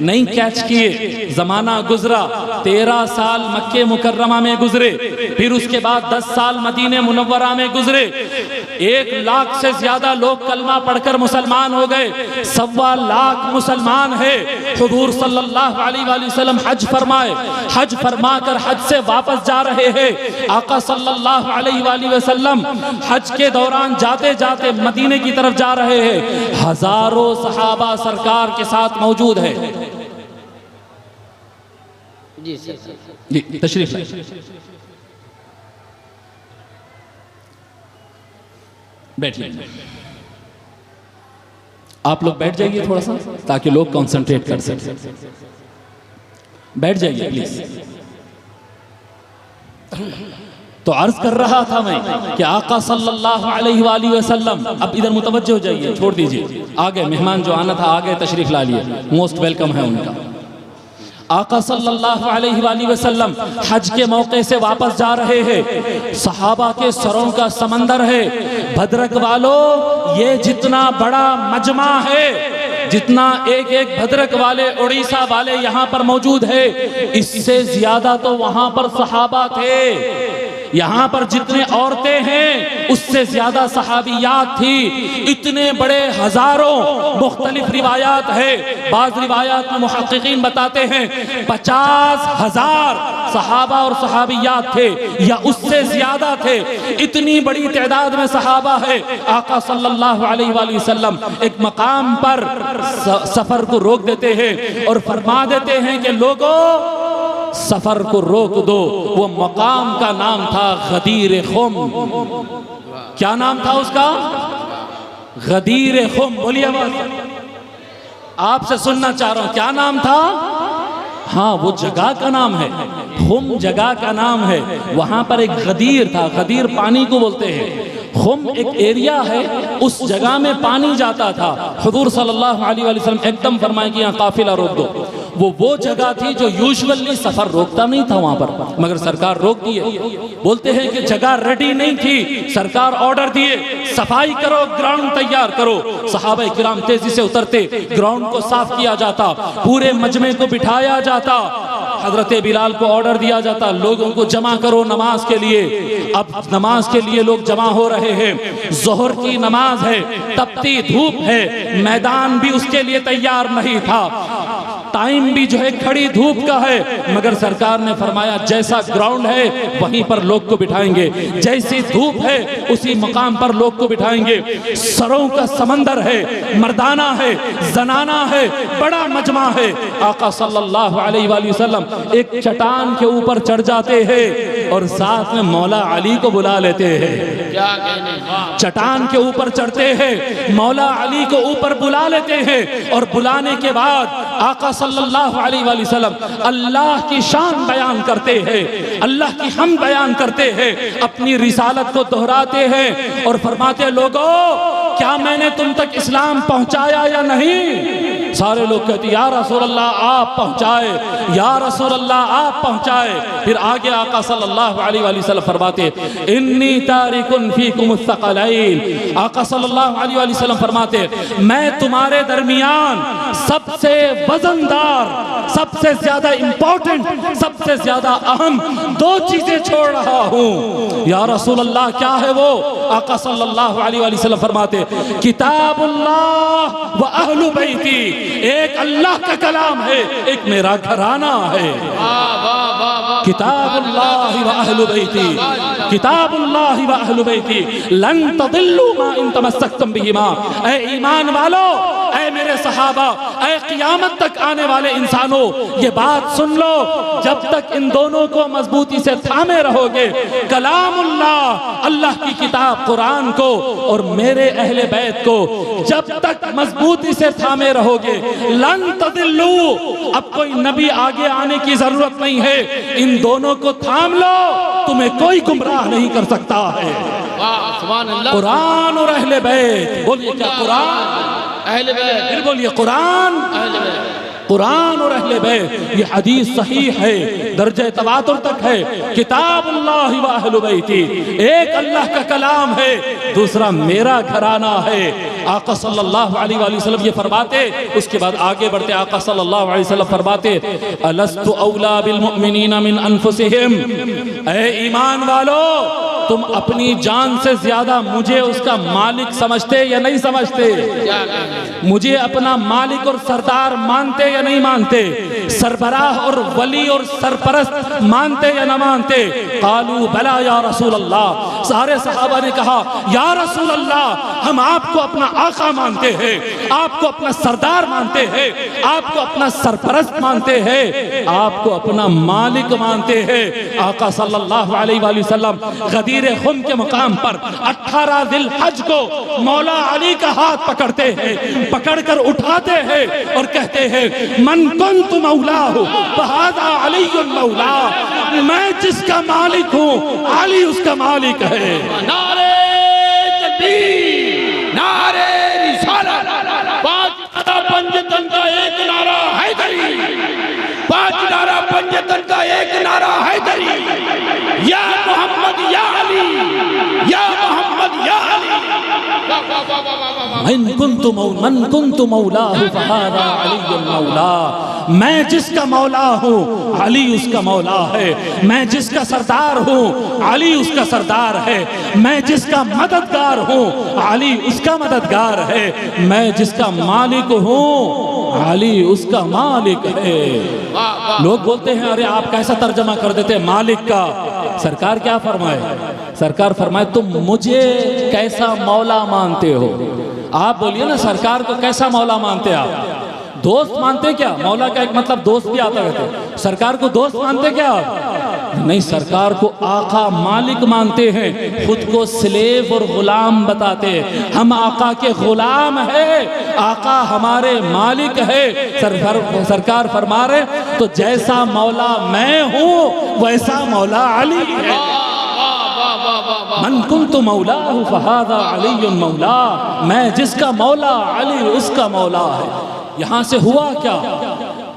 نہیں کیچ کیے، زمانہ گزرا، 13 سال مکہ مکرمہ میں گزرے، پھر اس کے بعد 10 سال مدینہ منورہ میں گزرے، 1 لاکھ سے زیادہ لوگ کلمہ پڑھ کر مسلمان ہو گئے، 1.25 لاکھ مسلمان ہے۔ حضور صلی اللہ علیہ وآلہ وسلم حج فرمائے، حج فرما کر حج سے واپس جا رہے ہیں۔ آقا صلی اللہ علیہ وآلہ وسلم حج کے دوران جاتے جاتے مدینہ کی طرف جا رہے ہیں، ہزاروں صحابہ سرکار کے ساتھ موجود ہے۔ جی تشریف لائیں۔ بیٹھیے، آپ لوگ بیٹھ جائیے تھوڑا سا تاکہ لوگ کنسنٹریٹ کر سکیں، بیٹھ جائیے پلیز۔ تو عرض کر رہا تھا میں کہ آقا صلی اللہ علیہ وآلہ وسلم، اب ادھر متوجہ ہو جائیے، چھوڑ دیجئے، آگے مہمان جو آنا تھا آگے تشریف لا لیے، موسٹ ویلکم ہے ان کا۔ آقا صلی اللہ علیہ وآلہ وسلم حج کے موقع سے واپس جا رہے ہیں، صحابہ کے سروں کا سمندر ہے۔ بھدرک والو، یہ جتنا بڑا مجمع ہے، جتنا ایک بھدرک والے، اڑیسہ والے یہاں پر موجود ہے، اس سے زیادہ تو وہاں پر صحابہ تھے۔ یہاں پر جتنے عورتیں ہیں اس سے زیادہ صحابیات تھی، اتنے بڑے ہزاروں مختلف روایات ہے۔ بعض روایات میں محققین بتاتے ہیں 50,000 صحابہ اور صحابیات تھے یا اس سے زیادہ تھے، اتنی بڑی تعداد میں صحابہ ہے۔ آقا صلی اللہ علیہ وآلہ وسلم ایک مقام پر سفر کو روک دیتے ہیں اور فرما دیتے ہیں کہ لوگوں سفر کو روک دو۔ وہ مقام کا نام تھا غدیر خم۔ کیا نام تھا اس کا؟ غدیر خم۔ بولیے آپ سے سننا چاہ رہا ہوں، کیا نام تھا؟ ہاں، وہ جگہ کا نام ہے، خم جگہ کا نام ہے۔ وہاں پر ایک غدیر تھا، غدیر پانی کو بولتے ہیں، خم ایک ایریا ہے، اس جگہ میں پانی جاتا تھا۔ حضور صلی اللہ علیہ وآلہ وسلم ایک دم فرمائے کہ یہاں قافلہ روک دو۔ وہ جگہ تھی جو یوزولی سفر روکتا نہیں تھا وہاں پر، مگر سرکار روک دیے۔ بولتے ہیں کہ جگہ ریڈی نہیں تھی، سرکار آرڈر دیے صفائی کرو، گراؤنڈ تیار کرو۔ صحابہ کرام تیزی سے اترتے، گراؤنڈ کو صاف کیا جاتا، پورے مجمع کو بٹھایا جاتا۔ حضرت بلال کو آرڈر دیا جاتا لوگوں کو جمع کرو نماز کے لیے۔ اب نماز کے لیے لوگ جمع ہو رہے ہیں، ظہر کی نماز ہے، تپتی دھوپ ہے، میدان بھی اس کے لیے تیار نہیں تھا۔ ٹائم بھی جو ہے کھڑی دھوپ کا ہے، مگر سرکار نے فرمایا جیسا گراؤنڈ ہے وہیں پر لوگ کو بٹھائیں گے، جیسی دھوپ ہے اسی مقام پر لوگ کو بٹھائیں گے۔ سروں کا سمندر ہے، مردانہ ہے، زنانہ ہے، بڑا مجمع ہے۔ آقا صلی اللہ علیہ وآلہ وسلم ایک چٹان کے اوپر چڑھ جاتے ہیں اور ساتھ میں مولا علی کو بلا لیتے ہیں۔ کیا کہنے، چٹان کے اوپر چڑھتے ہیں، مولا علی کو اوپر بلا لیتے ہیں، اور بلانے کے بعد آقا صلی اللہ علیہ وآلہ وسلم اللہ کی شان بیان کرتے ہیں، اللہ کی حمد بیان کرتے ہیں، اپنی رسالت کو دہراتے ہیں اور فرماتے ہیں لوگوں کیا میں نے تم تک اسلام پہنچایا یا نہیں؟ سارے لوگ کہتے ہیں یا رسول اللہ آپ پہنچائے، یا رسول اللہ آپ پہنچائے۔ پھر آگے آقا صلی اللہ علیہ وآلہ وسلم فرماتے انی تارکن فیکم الثقلین، آقا صلی اللہ علیہ وآلہ وسلم فرماتے میں تمہارے درمیان سب سے وزندار، سب سے زیادہ امپورٹنٹ، سب سے زیادہ اہم دو چیزیں چھوڑ رہا ہوں۔ یا رسول اللہ کیا ہے وہ؟ آقا صلی اللہ علیہ وآلہ وسلم فرماتے کتاب اللہ و اہل بیتی، ایک اللہ کا کلام ہے، ایک میرا گھرانہ ہے۔ کتاب اللہ و اہل بیتی، کتاب اللہ و اہل بیتی لن تضلوا ما ان تمسکتم بہما۔ اے ایمان والو، اے میرے صحابہ، اے قیامت تک آنے والے انسانوں، یہ بات سن لو، جب تک ان دونوں کو مضبوطی سے تھامے رہو گے، کلام اللہ، اللہ کی کتاب قرآن کو اور میرے اہل بیت کو جب تک مضبوطی سے تھامے رہو گے، لن تضلوا، اب کوئی نبی آگے آنے کی ضرورت نہیں ہے، ان دونوں کو تھام لو، تمہیں کوئی گمراہ نہیں کر سکتا ہے۔ سبحان اللہ، قرآن اور اہل بیت، بولیے کیا قرآن، اہل بیت، پھر بولیے قرآن، اہل بیت، قرآن اور اہل بیت۔ یہ حدیث صحیح ہے، درجہ تواتر تک ہے۔ کتاب اللہ و اہل بیتی، ایک اللہ کا کلام ہے، دوسرا میرا گھرانہ ہے۔ آقا صلی اللہ علیہ وآلہ وسلم یہ فرماتے، اس کے بعد آگے بڑھتے آقا صلی اللہ علیہ وسلم فرماتے الست اولا بالمؤمنین من انفسہم، اے ایمان والو تم اپنی جان سے زیادہ مجھے اس کا مالک سمجھتے یا نہیں سمجھتے؟ مجھے اپنا مالک اور سردار مانتے یا نہیں مانتے؟ سربراہ اور ولی اور سرپرست مانتے یا نہ مانتے؟ قالوا بلا یا رسول اللہ، سارے صحابہ نے کہا یا رسول اللہ ہم آپ کو اپنا آقا مانتے ہیں، آپ کو اپنا سردار مانتے ہیں، آپ کو اپنا سرپرست مانتے ہیں، آپ کو اپنا مالک مانتے ہیں۔ آقا صلی اللہ علیہ وآلہ وسلم غدیر خم کے مقام پر 18 ذی الحج کو مولا علی کا ہاتھ پکڑتے ہیں، پکڑ کر اٹھاتے ہیں اور کہتے ہیں من کنت مولاہ فہذا علی مولا، میں جس کا مالک ہوں علی اس کا مالک ہے۔ نعرہ تکبیر، نعرہ رسالت، پانچ پنجتن کا ایک نعرہ حیدری، پانچ نعرہ پنجتن کا ایک نعرہ حیدری، یا محمد یا علی، یا محمد یا علی۔ من کنت مولاہ فہذا علی مولا، میں جس کا مولا ہوں علی اس کا مولا ہے، میں جس کا سردار ہوں علی اس کا سردار ہے، میں جس کا مددگار ہوں علی اس کا مددگار ہے، میں جس کا مالک ہوں علی اس کا مالک ہے۔ لوگ بولتے ہیں ارے آپ کیسا ترجمہ کر دیتے ہیں مالک کا؟ سرکار کیا فرمائے؟ سرکار فرمائے تم مجھے کیسا مولا مانتے ہو؟ آپ بولیے نا سرکار کو کیسا مولا مانتے آپ؟ دوست مانتے کیا؟ مولا کا ایک مطلب دوست بھی آتا رہتا ہے، سرکار کو دوست مانتے کیا آپ؟ نہیں، سرکار کو آقا مالک مانتے ہیں، خود کو سلیو اور غلام بتاتے ہیں، ہم آقا کے غلام ہیں، آقا ہمارے مالک ہے۔ سرکار فرما رہے تو جیسا مولا میں ہوں ویسا مولا علی ہے۔ من کنت مولاہ فہذا علی مولا، میں جس کا مولا علی اس کا مولا ہے۔ یہاں سے ہوا کیا؟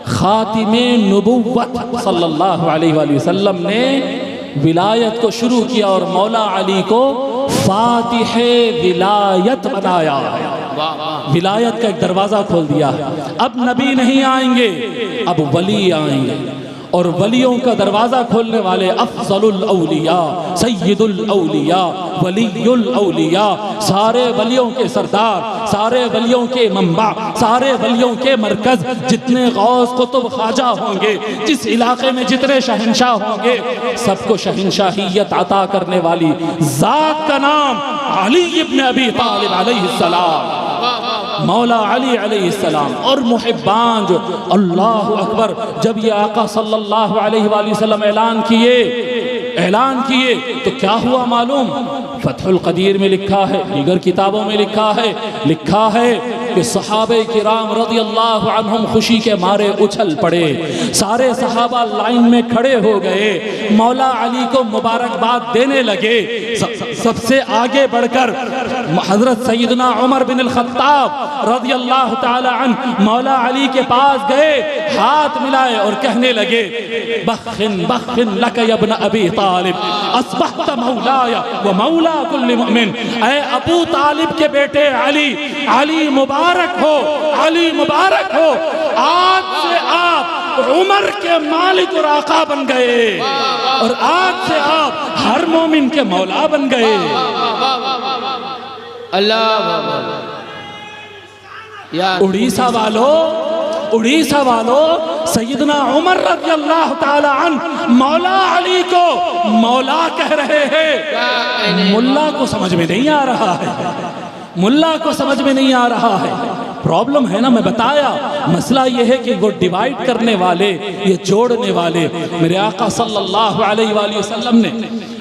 خاتم نبوت صلی اللہ علیہ وآلہ وسلم نے ولایت کو شروع کیا اور مولا علی کو فاتح ولایت بنایا، ولایت کا ایک دروازہ کھول دیا ہے۔ اب نبی نہیں آئیں گے، اب ولی آئیں گے، اور ولیوں کا دروازہ کھولنے والے افضل الاولیاء، سید الاولیاء، ولی الاولیاء، سارے ولیوں کے سردار، سارے ولیوں کے منبع، سارے ولیوں کے مرکز، جتنے غوث قطب خواجہ ہوں گے، جس علاقے میں جتنے شہنشاہ ہوں گے، سب کو شہنشاہیت عطا کرنے والی ذات کا نام علی ابن ابی طالب علیہ السلام، مولا علی علیہ السلام۔ اور محبان جو اللہ اکبر، جب یہ آقا صلی اللہ علیہ وآلہ وسلم اعلان کیے تو کیا ہوا معلوم؟ فتح القدیر میں لکھا ہے، دیگر کتابوں میں لکھا ہے کہ صحابہ کرام رضی اللہ عنہم خوشی کے مارے اچھل پڑے، سارے صحابہ لائن میں کھڑے ہو گئے، مولا علی کو مبارکباد دینے لگے۔ سب سے آگے بڑھ کر حضرت سیدنا عمر بن الخطاب رضی اللہ تعالی عنہ مولا علی کے پاس گئے، ہاتھ ملائے اور کہنے لگے بخن بخن لک یا ابن ابی طالب اصبحت مولایا و مولا کل مؤمن۔ اے ابو طالب کے بیٹے علی، علی مبارک ہو، علی مبارک ہو، آج سے آپ عمر کے مالک اور آقا بن گئے، اور آج سے آپ ہر مومن کے مولا بن گئے۔ اللہ اڑیسہ والو سیدنا عمر رضی اللہ تعالی عنہ مولا علی کو مولا کہہ رہے ہیں، ملا کو سمجھ میں نہیں آ رہا ہے، ملا کو سمجھ میں نہیں آ رہا ہے۔ پرابلم ہے نا، میں بتایا مسئلہ یہ ہے کہ وہ ڈیوائیڈ کرنے والے، یہ جوڑنے والے، میرے آقا صلی اللہ علیہ وآلہ وسلم نے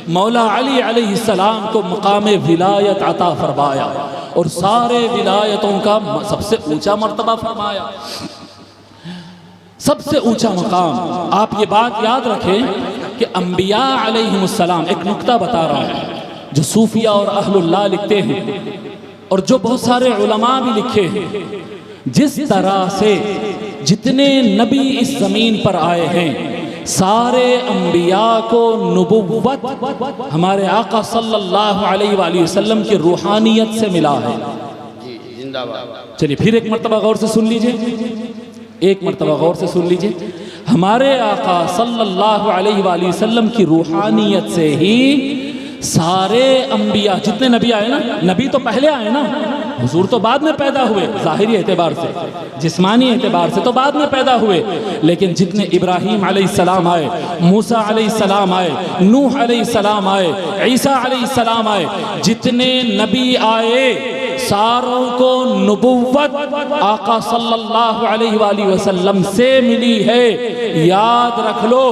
مولا علی علیہ السلام کو مقام ولایت عطا فرمایا، اور سارے ولایتوں کا سب سے اونچا مرتبہ فرمایا، سب سے اونچا مقام۔ آپ یہ بات یاد رکھیں کہ انبیاء علیہم السلام، ایک نکتہ بتا رہا ہوں جو صوفیہ اور اہل اللہ لکھتے ہیں، اور جو بہت سارے علماء بھی لکھے ہیں، جس طرح سے جتنے نبی اس زمین پر آئے ہیں، سارے انبیاء کو نبوت ہمارے آقا صلی اللہ علیہ وآلہ وسلم کی روحانیت سے ملا ہے۔ زندہ باد۔ چلیے پھر ایک مرتبہ غور سے سن لیجئے، ایک مرتبہ غور سے سن لیجئے، ہمارے آقا صلی اللہ علیہ وآلہ وسلم کی روحانیت سے ہی سارے انبیاء، جتنے نبی آئے نا، نبی تو پہلے آئے نا، حضور تو بعد میں پیدا ہوئے، ظاہری اعتبار سے، جسمانی اعتبار سے تو بعد میں پیدا ہوئے، لیکن جتنے ابراہیم علیہ السلام آئے، موسیٰ علیہ السلام آئے، نوح علیہ السلام آئے، عیسیٰ علیہ السلام آئے، جتنے نبی آئے ساروں کو نبوت آقا صلی اللہ علیہ وآلہ وسلم سے ملی ہے۔ یاد رکھ لو،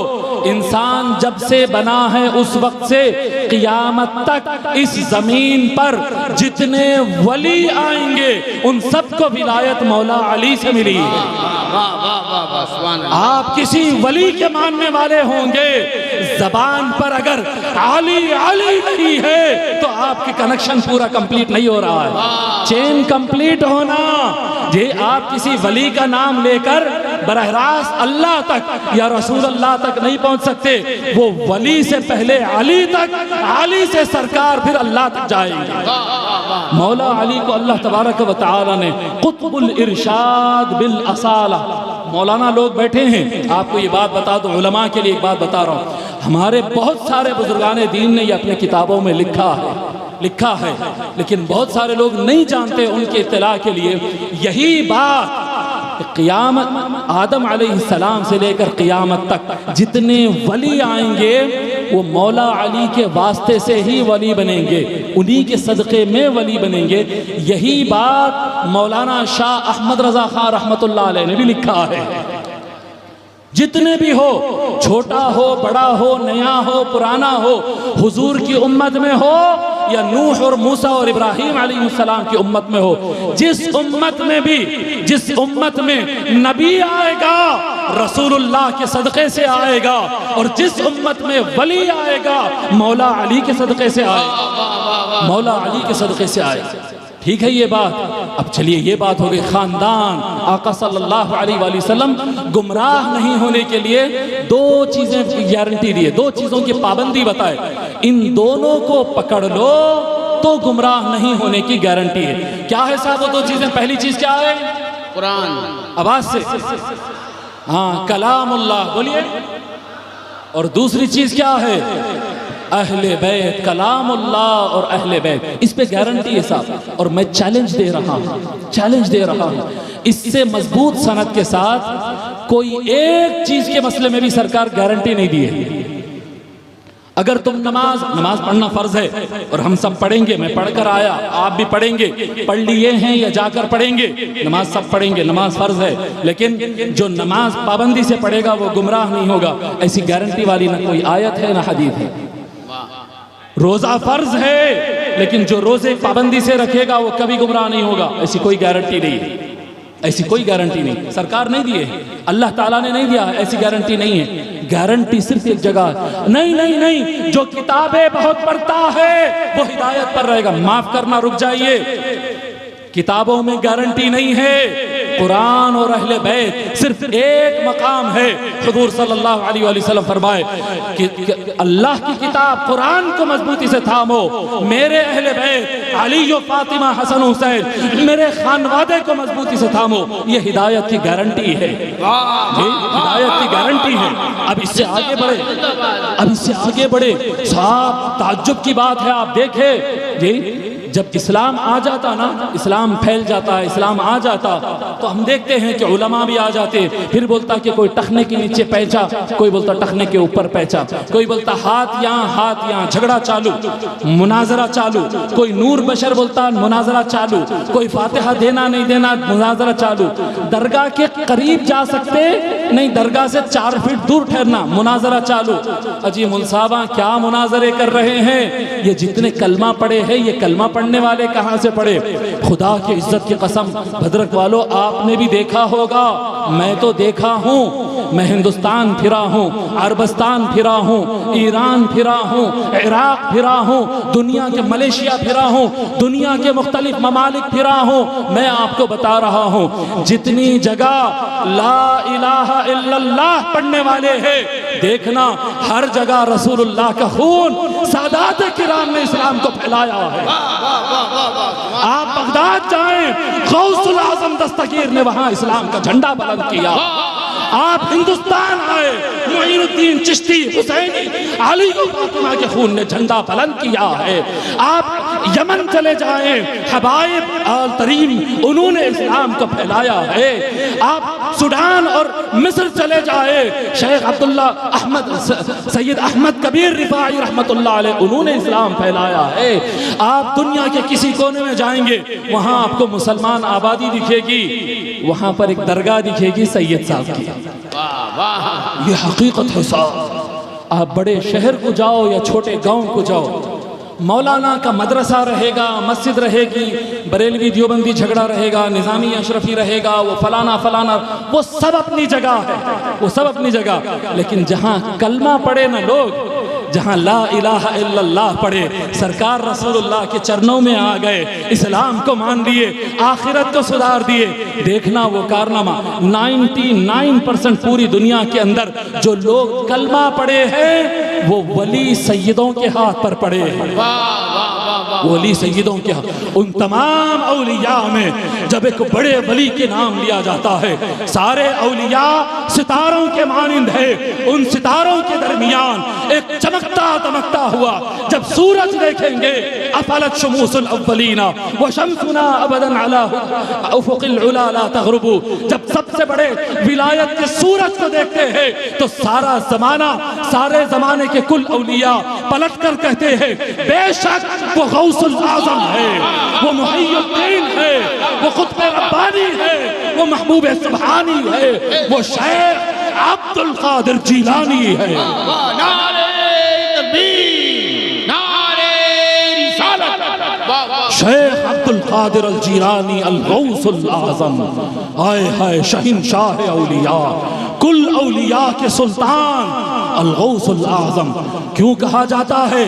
انسان جب سے بنا ہے اس وقت سے قیامت تک اس زمین پر جتنے ولی آئیں گے ان سب کو ولایت مولا علی سے ملی ہے۔ آپ کسی ولی کے ماننے والے ہوں گے، زبان پر اگر علی علی نہیں ہے تو آپ کی کنیکشن پورا کمپلیٹ نہیں ہو رہا ہے، چین کمپلیٹ ہونا۔ یہ آپ کسی ولی کا نام لے کر براہ راست اللہ تک یا رسول اللہ تک نہیں پہنچ سکتے، وہ ولی سے پہلے علی تک، علی سے سرکار پھر اللہ تک جائیں گے۔ مولا علی کو اللہ تبارک و تعالی نے قطب الارشاد بالاصالہ، مولانا لوگ بیٹھے ہیں، آپ کو یہ بات بتا دو، علماء کے لیے ایک بات بتا رہا ہوں، ہمارے بہت سارے بزرگان دین نے یہ اپنے کتابوں میں لکھا ہے، لیکن بہت سارے لوگ نہیں جانتے، ان کے اطلاع کے لیے یہی بات، قیامت آدم علیہ السلام سے لے کر قیامت تک جتنے ولی آئیں گے وہ مولا علی کے واسطے سے ہی ولی بنیں گے، انہی کے صدقے میں ولی بنیں گے۔ یہی بات مولانا شاہ احمد رضا خان رحمت اللہ علیہ نے بھی لکھا ہے۔ جتنے بھی ہو، چھوٹا ہو، بڑا ہو، نیا ہو، پرانا ہو، حضور کی امت میں ہو یا نوح اور موسیٰ اور ابراہیم علیہ السلام کی امت میں ہو، جس امت میں نبی آئے گا رسول اللہ کے صدقے سے آئے گا، اور جس امت میں ولی آئے گا مولا علی کے صدقے سے آئے گا، مولا علی کے صدقے سے آئے گا۔ ٹھیک ہے یہ بات؟ اب چلیے یہ بات ہو گئی خاندان آقا صلی اللہ علیہ وآلہ وسلم گمراہ نہیں ہونے کے لیے دو چیزیں گارنٹی دیے، دو چیزوں کی پابندی بتائے، ان دونوں کو پکڑ لو تو گمراہ نہیں ہونے کی گارنٹی ہے۔ کیا ہے صاحب وہ دو چیزیں؟ پہلی چیز کیا ہے؟ قرآن، آواز سے ہاں کلام اللہ بولیے. اور دوسری چیز کیا ہے؟ اہل بیت. کلام اللہ اور اہل بیت اس پہ گارنٹی ہے صاحب. اور میں چیلنج دے رہا ہوں اس سے مضبوط سند کے ساتھ کوئی ایک چیز کے مسئلے میں بھی سرکار گارنٹی نہیں دی ہے. اگر تم نماز پڑھنا فرض ہے اور ہم سب پڑھیں گے، میں پڑھ کر آیا، آپ بھی پڑھیں گے، پڑھ لیے ہیں یا جا کر پڑھیں گے، نماز سب پڑھیں گے، نماز فرض ہے. لیکن جو نماز پابندی سے پڑھے گا وہ گمراہ نہیں ہوگا، ایسی گارنٹی والی نہ کوئی آیت ہے نہ حدیث ہے. روزہ فرض ہے لیکن جو روزے پابندی سے رکھے گا وہ کبھی گمراہ نہیں ہوگا، ایسی کوئی گارنٹی نہیں ہے. ایسی کوئی گارنٹی نہیں، سرکار نہیں دیے، اللہ تعالیٰ نے نہیں دیا، ایسی گارنٹی نہیں ہے. گارنٹی صرف ایک جگہ ہے. نہیں، جو کتابیں بہت پڑھتا ہے وہ ہدایت پر رہے گا. معاف کرنا، رک جائیے، کتابوں میں گارنٹی نہیں ہے. قرآن اور اہل بیت صرف ایک مقام ہے. حضور صلی اللہ علیہ وآلہ وسلم فرمائے کہ اللہ کی کتاب قرآن کو مضبوطی سے تھامو، میرے اہل بیت علی و فاطمہ حسن حسین میرے خانوادے کو مضبوطی سے تھامو. یہ ہدایت کی گارنٹی ہے، ہدایت کی گارنٹی ہے. اب اس سے آگے بڑھے صاحب، تعجب کی بات ہے. آپ دیکھیں جب اسلام آ جاتا نا، اسلام پھیل جاتا ہے، اسلام آ جاتا تو ہم دیکھتے ہیں کہ علماء بھی آ جاتے. پھر بولتا کہ کوئی ٹخنے کے نیچے پیچا، کوئی بولتا ٹخنے کے اوپر پیچا، کوئی بولتا ہاتھ یہاں، جھگڑا چالو، مناظرہ چالو. کوئی نور بشر بولتا مناظرہ چالو، کوئی فاتحہ دینا نہیں دینا، مناظرہ چالو. درگاہ کے قریب جا سکتے نہیں، درگاہ سے 4 فٹ دور ٹھہرنا، مناظرہ چالو. اجی منصابہ کیا مناظرے کر رہے ہیں؟ یہ جتنے کلمہ پڑھے ہیں، یہ کلمہ پڑھنے والے کہاں سے پڑھے؟ خدا کی عزت کی قسم بھدرک والو، آپ نے بھی دیکھا ہوگا، میں تو دیکھا ہوں. میں ہندوستان پھرا ہوں، عربستان پھرا ہوں، ایران پھرا ہوں، عراق پھرا ہوں، دنیا کے ملیشیا پھرا ہوں، دنیا کے مختلف ممالک پھرا ہوں. میں آپ کو بتا رہا ہوں جتنی جگہ لا الہ الا اللہ پڑھنے والے ہیں، دیکھنا ہر جگہ رسول اللہ کا خون سادات کرام نے اسلام کو پھیلایا ہے. آپ بغداد جائیں، غوث العظم دستگیر نے وہاں اسلام کا جھنڈا بلند کیا. آپ ہندوستان آئے، معین الدین چشتی، حسینی، علی و فاطمہ کے خون نے جھنڈا بلند کیا ہے. آپ یمن چلے جائیں، حبائب آل تریم، انہوں نے اسلام کو پھیلایا ہے. آپ سوڈان اور مصر چلے جائیں، شیخ عبداللہ احمد، سید احمد کبیر رفاعی رحمت اللہ علیہ، انہوں نے اسلام پھیلایا ہے. آپ دنیا کے کسی کونے میں جائیں گے، وہاں آپ کو مسلمان آبادی دکھے گی، وہاں پر ایک درگاہ دکھے گی سید صاحب کی. یہ حقیقت ہے صاحب. آپ بڑے شہر کو جاؤ یا چھوٹے گاؤں کو جاؤ، مولانا کا مدرسہ رہے گا، مسجد رہے گی، بریلوی دیوبندی جھگڑا رہے گا، نظامی اشرفی رہے گا، وہ فلانا، وہ سب اپنی جگہ ہے، وہ سب اپنی جگہ. لیکن جہاں کلمہ پڑھے نا لوگ، جہاں لا الہ الا اللہ پڑھے، سرکار رسول اللہ کے چرنوں میں آ گئے، اسلام کو مان لیے، آخرت کو سدھار دیے. دیکھنا وہ کارنامہ 99% پوری دنیا کے اندر جو لوگ کلمہ پڑھے ہیں وہ ولی سیدوں کے ہاتھ پر پڑھے ہیں. ولی سیدوں کے ہاتھ. ان تمام اولیاء میں جب ایک بڑے ولی کے نام لیا جاتا ہے، سارے اولیاء ستاروں کے مانند ہے. ان ستاروں کے درمیان ایک چمکتا ہوا جب سورج دیکھیں گے، افلت شموس الاولین وشمسنا ابدا علی افق العلا لا تغرب. جب سب سے بڑے ولایت کے سورج کو دیکھتے ہیں تو سارا زمانہ، سارے زمانے کے کل اولیاء پلٹ کر کہتے ہیں بے شک وہ غوث العظم ہے، وہ محی الدین ہے، وہ قطب ربانی ہے، وہ محبوب سبحانی ہے، وہ شیخ عبد القادر جیلانی ہے. شیخ عبد القادر الجیلانی الغوث العظم. آئے ہائے شہنشاہ اولیاء، کل اولیاء کے سلطان، الغوث العظم. کیوں کہا جاتا ہے؟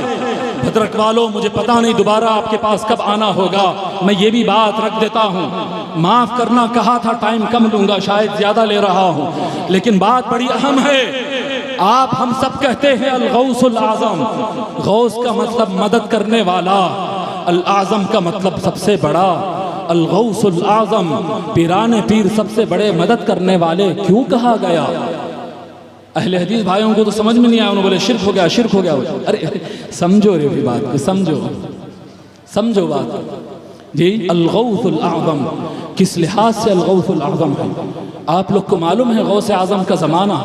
بھدرک والوں مجھے پتا نہیں دوبارہ آپ کے پاس کب آنا ہوگا، میں یہ بھی بات رکھ دیتا ہوں، معاف کرنا، کہا تھا ٹائم کم لوں گا، شاید زیادہ لے رہا ہوں، لیکن بات بڑی اہم ہے. آپ ہم سب کہتے ہیں الغوث العظم. غوث کا مطلب مدد کرنے والا، العظم کا مطلب سب سے بڑا. الغوث الاعظم، پیران پیر سب سے بڑے مدد کرنے والے کیوں کہا گیا؟ اہل حدیث بھائیوں کو تو سمجھ میں نہیں آیا، انہوں نے بولے شرک ہو گیا، شرک ہو گیا۔ ارے سمجھو رے بھی بات کو، سمجھو بات جی۔ الغوث الاعظم کس لحاظ سے الغوث الاعظم ہے؟ آپ لوگ کو معلوم ہے غوث اعظم کا زمانہ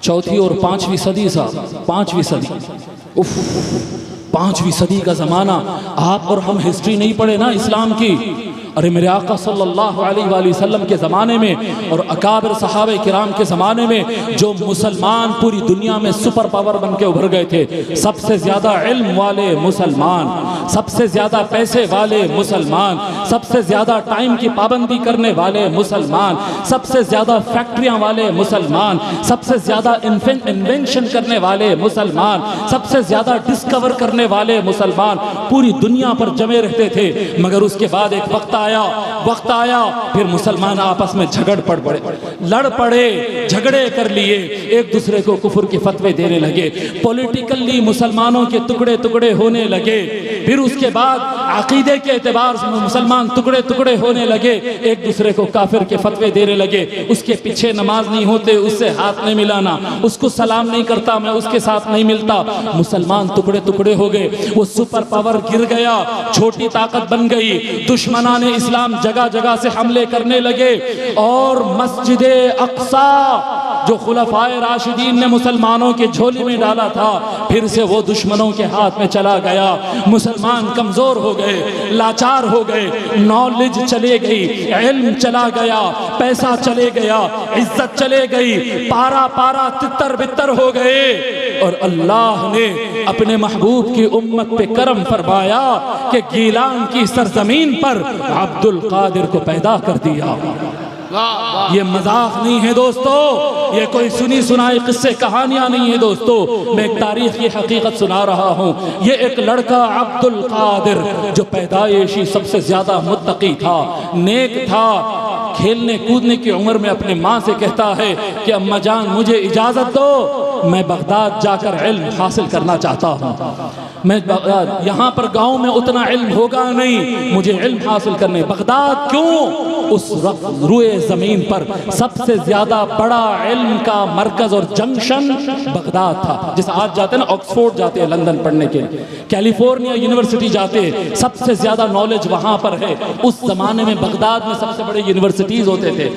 4 اور 5ویں صدی سا، 5ویں صدی، 5ویں صدی کا زمانہ۔ آپ اور ہم ہسٹری نہیں پڑھے نا اسلام کی۔ ارے میرے آقا صلی اللہ علیہ وآلہ وسلم کے زمانے میں اور اکابر صحابہ کرام کے زمانے میں جو مسلمان پوری دنیا میں سپر پاور بن کے ابھر گئے تھے، سب سے زیادہ علم والے مسلمان، سب سے زیادہ پیسے والے مسلمان، سب سے زیادہ ٹائم کی پابندی کرنے والے مسلمان، سب سے زیادہ فیکٹریاں والے مسلمان، سب سے زیادہ انوینشن کرنے والے مسلمان، سب سے زیادہ ڈسکور کرنے والے مسلمان پوری دنیا پر جمے رہتے تھے۔ مگر اس کے بعد ایک وقت آیا پھر مسلمان آپس میں لڑ پڑے، جھگڑے کر لیے، ایک دوسرے کو کفر کے فتوے دینے لگے، پولیٹیکلی مسلمانوں کے ٹکڑے ہونے لگے۔ پھر اس کے بعد عقیدے کے اعتبار سے مسلمان ٹکڑے ہونے لگے، ایک دوسرے کو کافر کے فتوے دینے لگے۔ اس کے پیچھے نماز نہیں ہوتے، اس سے ہاتھ نہیں ملانا، اس کو سلام نہیں کرتا، میں اس کے ساتھ نہیں ملتا۔ مسلمان ٹکڑے ہو گئے، وہ سپر پاور گر گیا، چھوٹی طاقت بن گئی۔ دشمنان اسلام جگہ جگہ سے حملے کرنے لگے، اور مسجد اقصی جو خلفائے راشدین نے مسلمانوں کے جھولی میں ڈالا تھا، پھر سے وہ دشمنوں کے ہاتھ میں چلا گیا۔ مسلمان کمزور ہو گئے، لاچار ہو گئے، نالج چلے گئی، علم چلا گیا، پیسہ چلے گیا، عزت چلے گئی، پارا تتر بتر ہو گئے۔ اور اللہ نے اپنے محبوب کی امت پہ کرم فرمایا کہ گیلان کی سرزمین پر عبد القادر کو پیدا کر دیا۔ یہ مذاق نہیں ہے دوستو، یہ کوئی سنی سنائی قصے کہانیاں نہیں ہے دوستو، میں ایک تاریخ کی حقیقت سنا رہا ہوں۔ یہ ایک لڑکا عبد القادر جو پیدائشی سب سے زیادہ متقی تھا، نیک تھا، کھیلنے کودنے کی عمر میں اپنے ماں سے کہتا ہے کہ اماں جان مجھے اجازت دو، میں بغداد جا کر علم حاصل کرنا چاہتا ہوں۔ میں یہاں پر گاؤں میں اتنا علم ہوگا نہیں، مجھے علم حاصل کرنے۔ بغداد کیوں؟ اس وقت روئے زمین پر سب سے زیادہ بڑا علم کا مرکز اور جنکشن بغداد تھا۔ جیسے آج جاتے ہیں نا آکسفورڈ جاتے ہیں لندن پڑھنے کے، کیلیفورنیا یونیورسٹی جاتے ہیں، سب سے زیادہ نالج وہاں پر ہے۔ اس زمانے میں بغداد میں سب سے بڑے یونیورسٹیز ہوتے تھے۔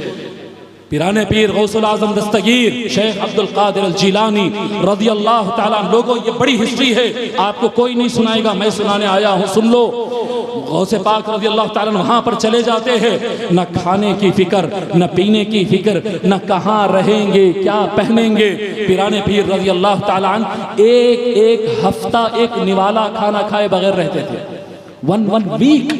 پیران پیر غوث العظم دستگیر شیخ عبد القادر الجیلانی رضی اللہ تعالیٰ عنہ۔ لوگوں یہ بڑی ہسٹری ہے، آپ کو کوئی نہیں سنائے گا، میں سنانے آیا ہوں، سن لو۔ غوث پاک رضی اللہ تعالیٰ عنہ وہاں پر چلے جاتے ہیں، نہ کھانے کی فکر، نہ پینے کی فکر، نہ کہاں رہیں گے، کیا پہنیں گے۔ پیران پیر رضی اللہ تعالیٰ عنہ ایک ہفتہ ایک نوالا کھانا کھائے بغیر رہتے تھے۔ ون ویک،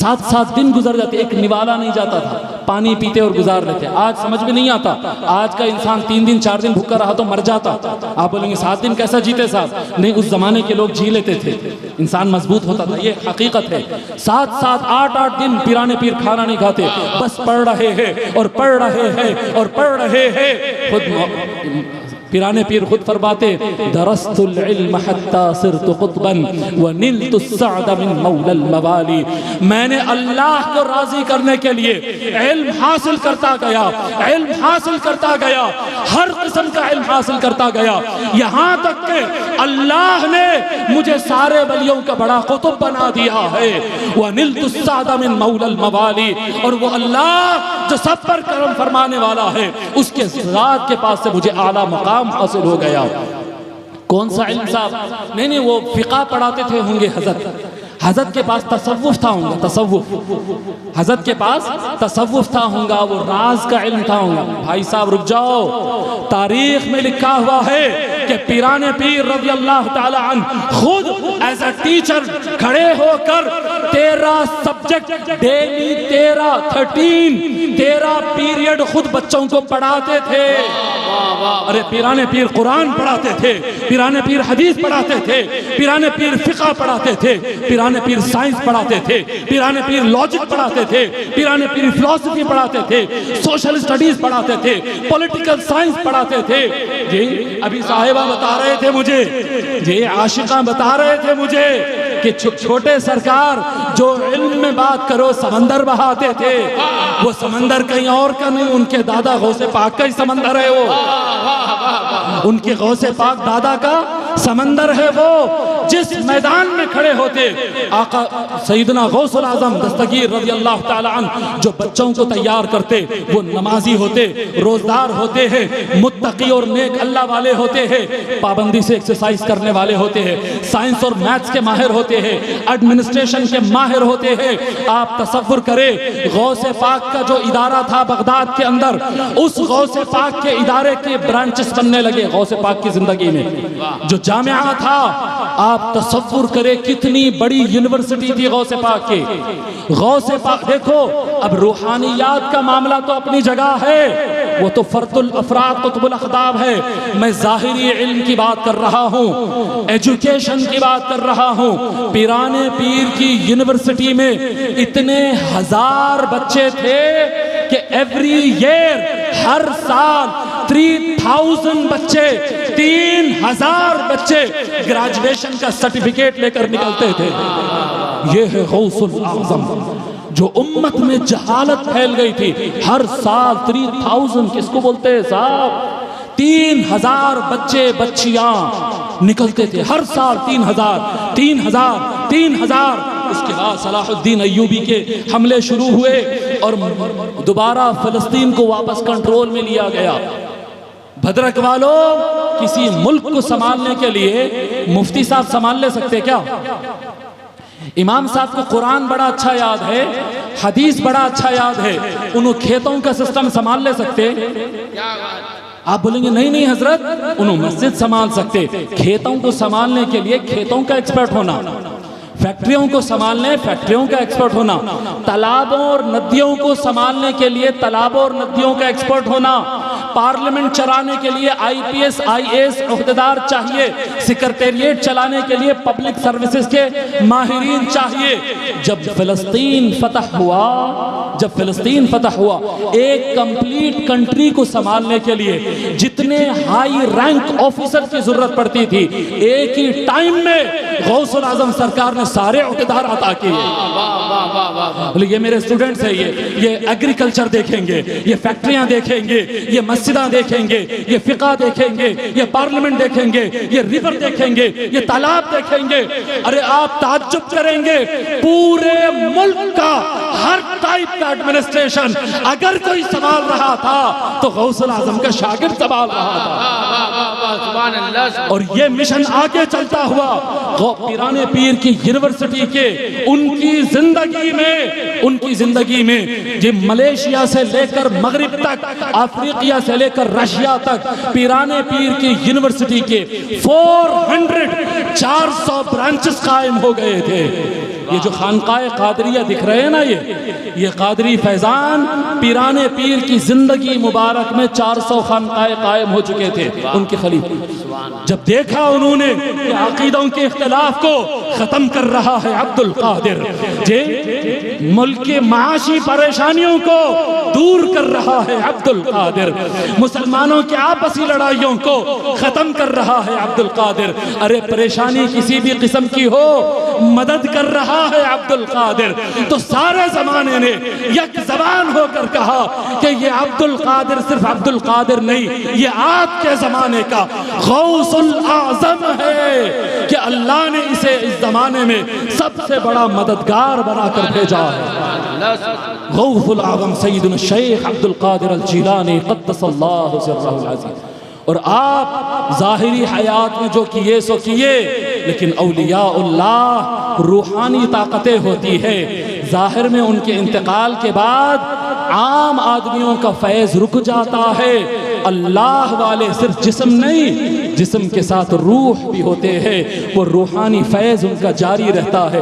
7 دن گزر جاتے، ایک نوالا نہیں جاتا تھا، پانی پیتے اور گزار لیتے۔ آج سمجھ میں نہیں آتا، آج کا انسان 3 دن 4 دن بھوکا رہا تو مر جاتا۔ آپ بولیں گے 7 دن کیسا جیتے صاحب؟ نہیں، اس زمانے کے لوگ جی لیتے تھے، انسان مضبوط ہوتا تھا، یہ حقیقت ہے۔ 7 8 دن پیران پیر کھانا نہیں کھاتے، بس پڑھ رہے ہیں اور پڑھ رہے ہیں اور پڑھ رہے ہیں۔ خود پیران پیر خود فرماتے درست العلم حتی صرت قطبا ونلت السعد من مولا الموالی۔ میں نے اللہ کو راضی کرنے کے لیے علم حاصل کرتا گیا، علم حاصل کرتا گیا، ہر قسم کا علم حاصل کرتا گیا، یہاں تک کہ اللہ نے مجھے سارے ولیوں کا بڑا قطب بنا دیا ہے۔ ونلت السعد من مولا الموالی، اور وہ اللہ جو سب پر کرم فرمانے والا ہے، اس کے ذات کے پاس سے مجھے اعلیٰ مقام حاصل ہو گیا۔ کون سا علم صاحب؟ نہیں وہ فقہ پڑھاتے تھے ہوں گے حضرت کے پاس تصوف تھا ہوں گا، تصوف حضرت کے پاس تصوف تھا ہوں گا، وہ راز کا علم تھا ہوں گا۔ بھائی صاحب رک جاؤ، تاریخ میں لکھا ہوا ہے کہ پیران پیر رضی اللہ تعالی عنہ خود ایز اے ٹیچر کھڑے ہو کر 13 سبجیکٹ ڈیلی 13 پیریڈ خود بچوں کو پڑھاتے تھے۔ ارے پیران پیر قرآن پڑھاتے تھے، پیران پیر حدیث پڑھاتے تھے، پیران پیر فقہ پڑھاتے تھے، پیران پیر سائنس پڑھاتے تھے، پیران پیر لاجک پڑھاتے تھے، پیران پیر فلسفی پڑھاتے تھے، سوشل اسٹڈیز پڑھاتے تھے، پولیٹیکل سائنس پڑھاتے تھے۔ جی ابھی صاحبہ بتا رہے تھے مجھے، جی عاشقاں بتا رہے تھے مجھے کہ چھوٹے سرکار جو علم میں بات کرو سمندر بہاتے تھے، وہ سمندر کہیں اور کا نہیں، ان کے دادا غوث پاک کا ہی سمندر ہے وہ، ان کے غوث پاک دادا کا سمندر ہے وہ۔ جس میدان میں کھڑے ہوتے آقا سیدنا غوث العظم دستگیر رضی اللہ تعالی عنہ جو بچوں کو تیار کرتے، وہ نمازی ہوتے، روزدار ہوتے ہیں، متقی اور نیک اللہ والے ہوتے ہیں، پابندی سے ایکسرسائز کرنے والے ہوتے ہیں، سائنس اور میتھس کے ماہر ہوتے ہیں، ایڈمنسٹریشن کے ماہر ہوتے ہیں۔ آپ تصور کریں غوث پاک کا جو ادارہ تھا بغداد کے اندر، اس غوث پاک کے ادارے کے برانچز بننے لگے غوث پاک کی زندگی میں۔ جو جامعہ تھا، آپ تصور کریں کتنی بڑی یونیورسٹی تھی غوث پاک کی۔ غوث پاک دیکھو، اب روحانیات کا معاملہ تو اپنی جگہ ہے، وہ تو فرد الافراد قطب الاقطاب ہے، میں ظاہری علم کی بات کر رہا ہوں، ایجوکیشن کی بات کر رہا ہوں۔ پیران پیر کی یونیورسٹی میں اتنے ہزار بچے تھے کہ ایوری ایئر، ہر سال 3000 بچے، 3000 بچے گریجویشن کا سرٹیفکیٹ لے کر نکلتے تھے۔ یہ ہے غوث الاعظم، جو امت میں جہالت پھیل گئی تھی۔ ہر سال 3000 کس کو بولتے ہیں صاحب؟ 3000 بچے بچیاں نکلتے تھے ہر سال، 3000۔ اس کے بعد صلاح الدین ایوبی کے حملے شروع ہوئے اور دوبارہ فلسطین کو واپس کنٹرول میں لیا گیا۔ بھدرک والوں، کسی ملک کو سنبھالنے کے لیے مفتی صاحب سنبھال لے سکتے کیا؟ امام صاحب کو قرآن بڑا اچھا یاد ہے، حدیث بڑا اچھا یاد ہے، انہوں کھیتوں کا سسٹم سنبھال لے سکتے؟ آپ بولیں گے نہیں حضرت، انہوں مسجد سنبھال سکتے۔ کھیتوں کو سنبھالنے کے لیے کھیتوں کا ایکسپرٹ ہونا، فیکٹریوں کو سنبھالنے فیکٹریوں کا ایکسپرٹ ہونا، تالابوں اور ندیوں کو سنبھالنے کے لیے تالابوں اور ندیوں کا ایکسپرٹ ہونا، پارلیمنٹ چلانے کے لیے IPS IAS عہدیدار چاہیے، سیکرٹریٹ چلانے کے لیے پبلک سروسز کے ماہرین چاہیے۔ جب فلسطین فتح ہوا، ایک کمپلیٹ کنٹری کو سنبھالنے کے لیے جتنے ہائی رینک آفیسر کی ضرورت پڑتی تھی، ایک ہی ٹائم میں غوث العظم سرکار نے سارے عہدیدار عطا کیے۔ یہ میرے اسٹوڈنٹس ہیں، یہ ایگریکلچر دیکھیں گے، یہ فیکٹریاں دیکھیں گے، یہ مسجداں دیکھیں گے، یہ فقہ دیکھیں گے، یہ پارلیمنٹ دیکھیں گے، یہ ریور دیکھیں گے، یہ تالاب دیکھیں گے۔ ارے آپ تعجب کریں گے، پورے ملک کا ہر ٹائپ کا ایڈمنسٹریشن اگر کوئی سنبھال رہا تھا تو غوث العظم کا شاگرد سنبھال رہا تھا۔ اور یہ مشن آگے چلتا ہوا پیران پیر کی یونیورسٹی کے ان کی زندگی میں جب ملیشیا سے لے کر مغرب تک، افریقیا سے لے کر رشیا تک پیران پیر کی یونیورسٹی کے 400 برانچز قائم ہو گئے تھے۔ یہ جو خانقاہ قادریہ دکھ رہے ہیں نا، یہ قادری فیضان پیران پیر کی زندگی مبارک میں 400 خانقاہ قائم ہو چکے تھے ان کے خلیفہ۔ جب دیکھا انہوں نے کہ عقیدوں کے اختلاف کو ختم کر رہا ہے عبد القادر، ملک کے معاشی پریشانیوں کو دور کر رہا ہے عبد القادر، مسلمانوں کے آپسی لڑائیوں کو ختم کر رہا ہے عبد القادر، ارے پریشانی کسی بھی قسم کی ہو مدد کر رہا ہے عبد القادر، تو سارے زمانے نے یک زبان ہو کر کہا کہ یہ عبد القادر صرف عبد القادر نہیں، یہ آپ کے زمانے کا غوث الاعظم ہے کہ اللہ نے اسے اس زمانے میں سب سے بڑا مددگار بنا کر بھیجا ہے۔ غوث الاعظم سیدنا الشیخ عبد القادر الجیلانی قدس اللہ سرہ العزیز۔ اور آپ ظاہری حیات میں جو کیے سو کیے، لیکن اولیاء اللہ روحانی طاقتیں ہوتی ہے، ظاہر میں ان کے انتقال کے بعد عام آدمیوں کا فیض رک جاتا ہے۔ اللہ والے صرف جسم نہیں، جسم کے ساتھ روح بھی ہوتے ہیں، وہ روحانی فیض ان کا جاری رہتا ہے۔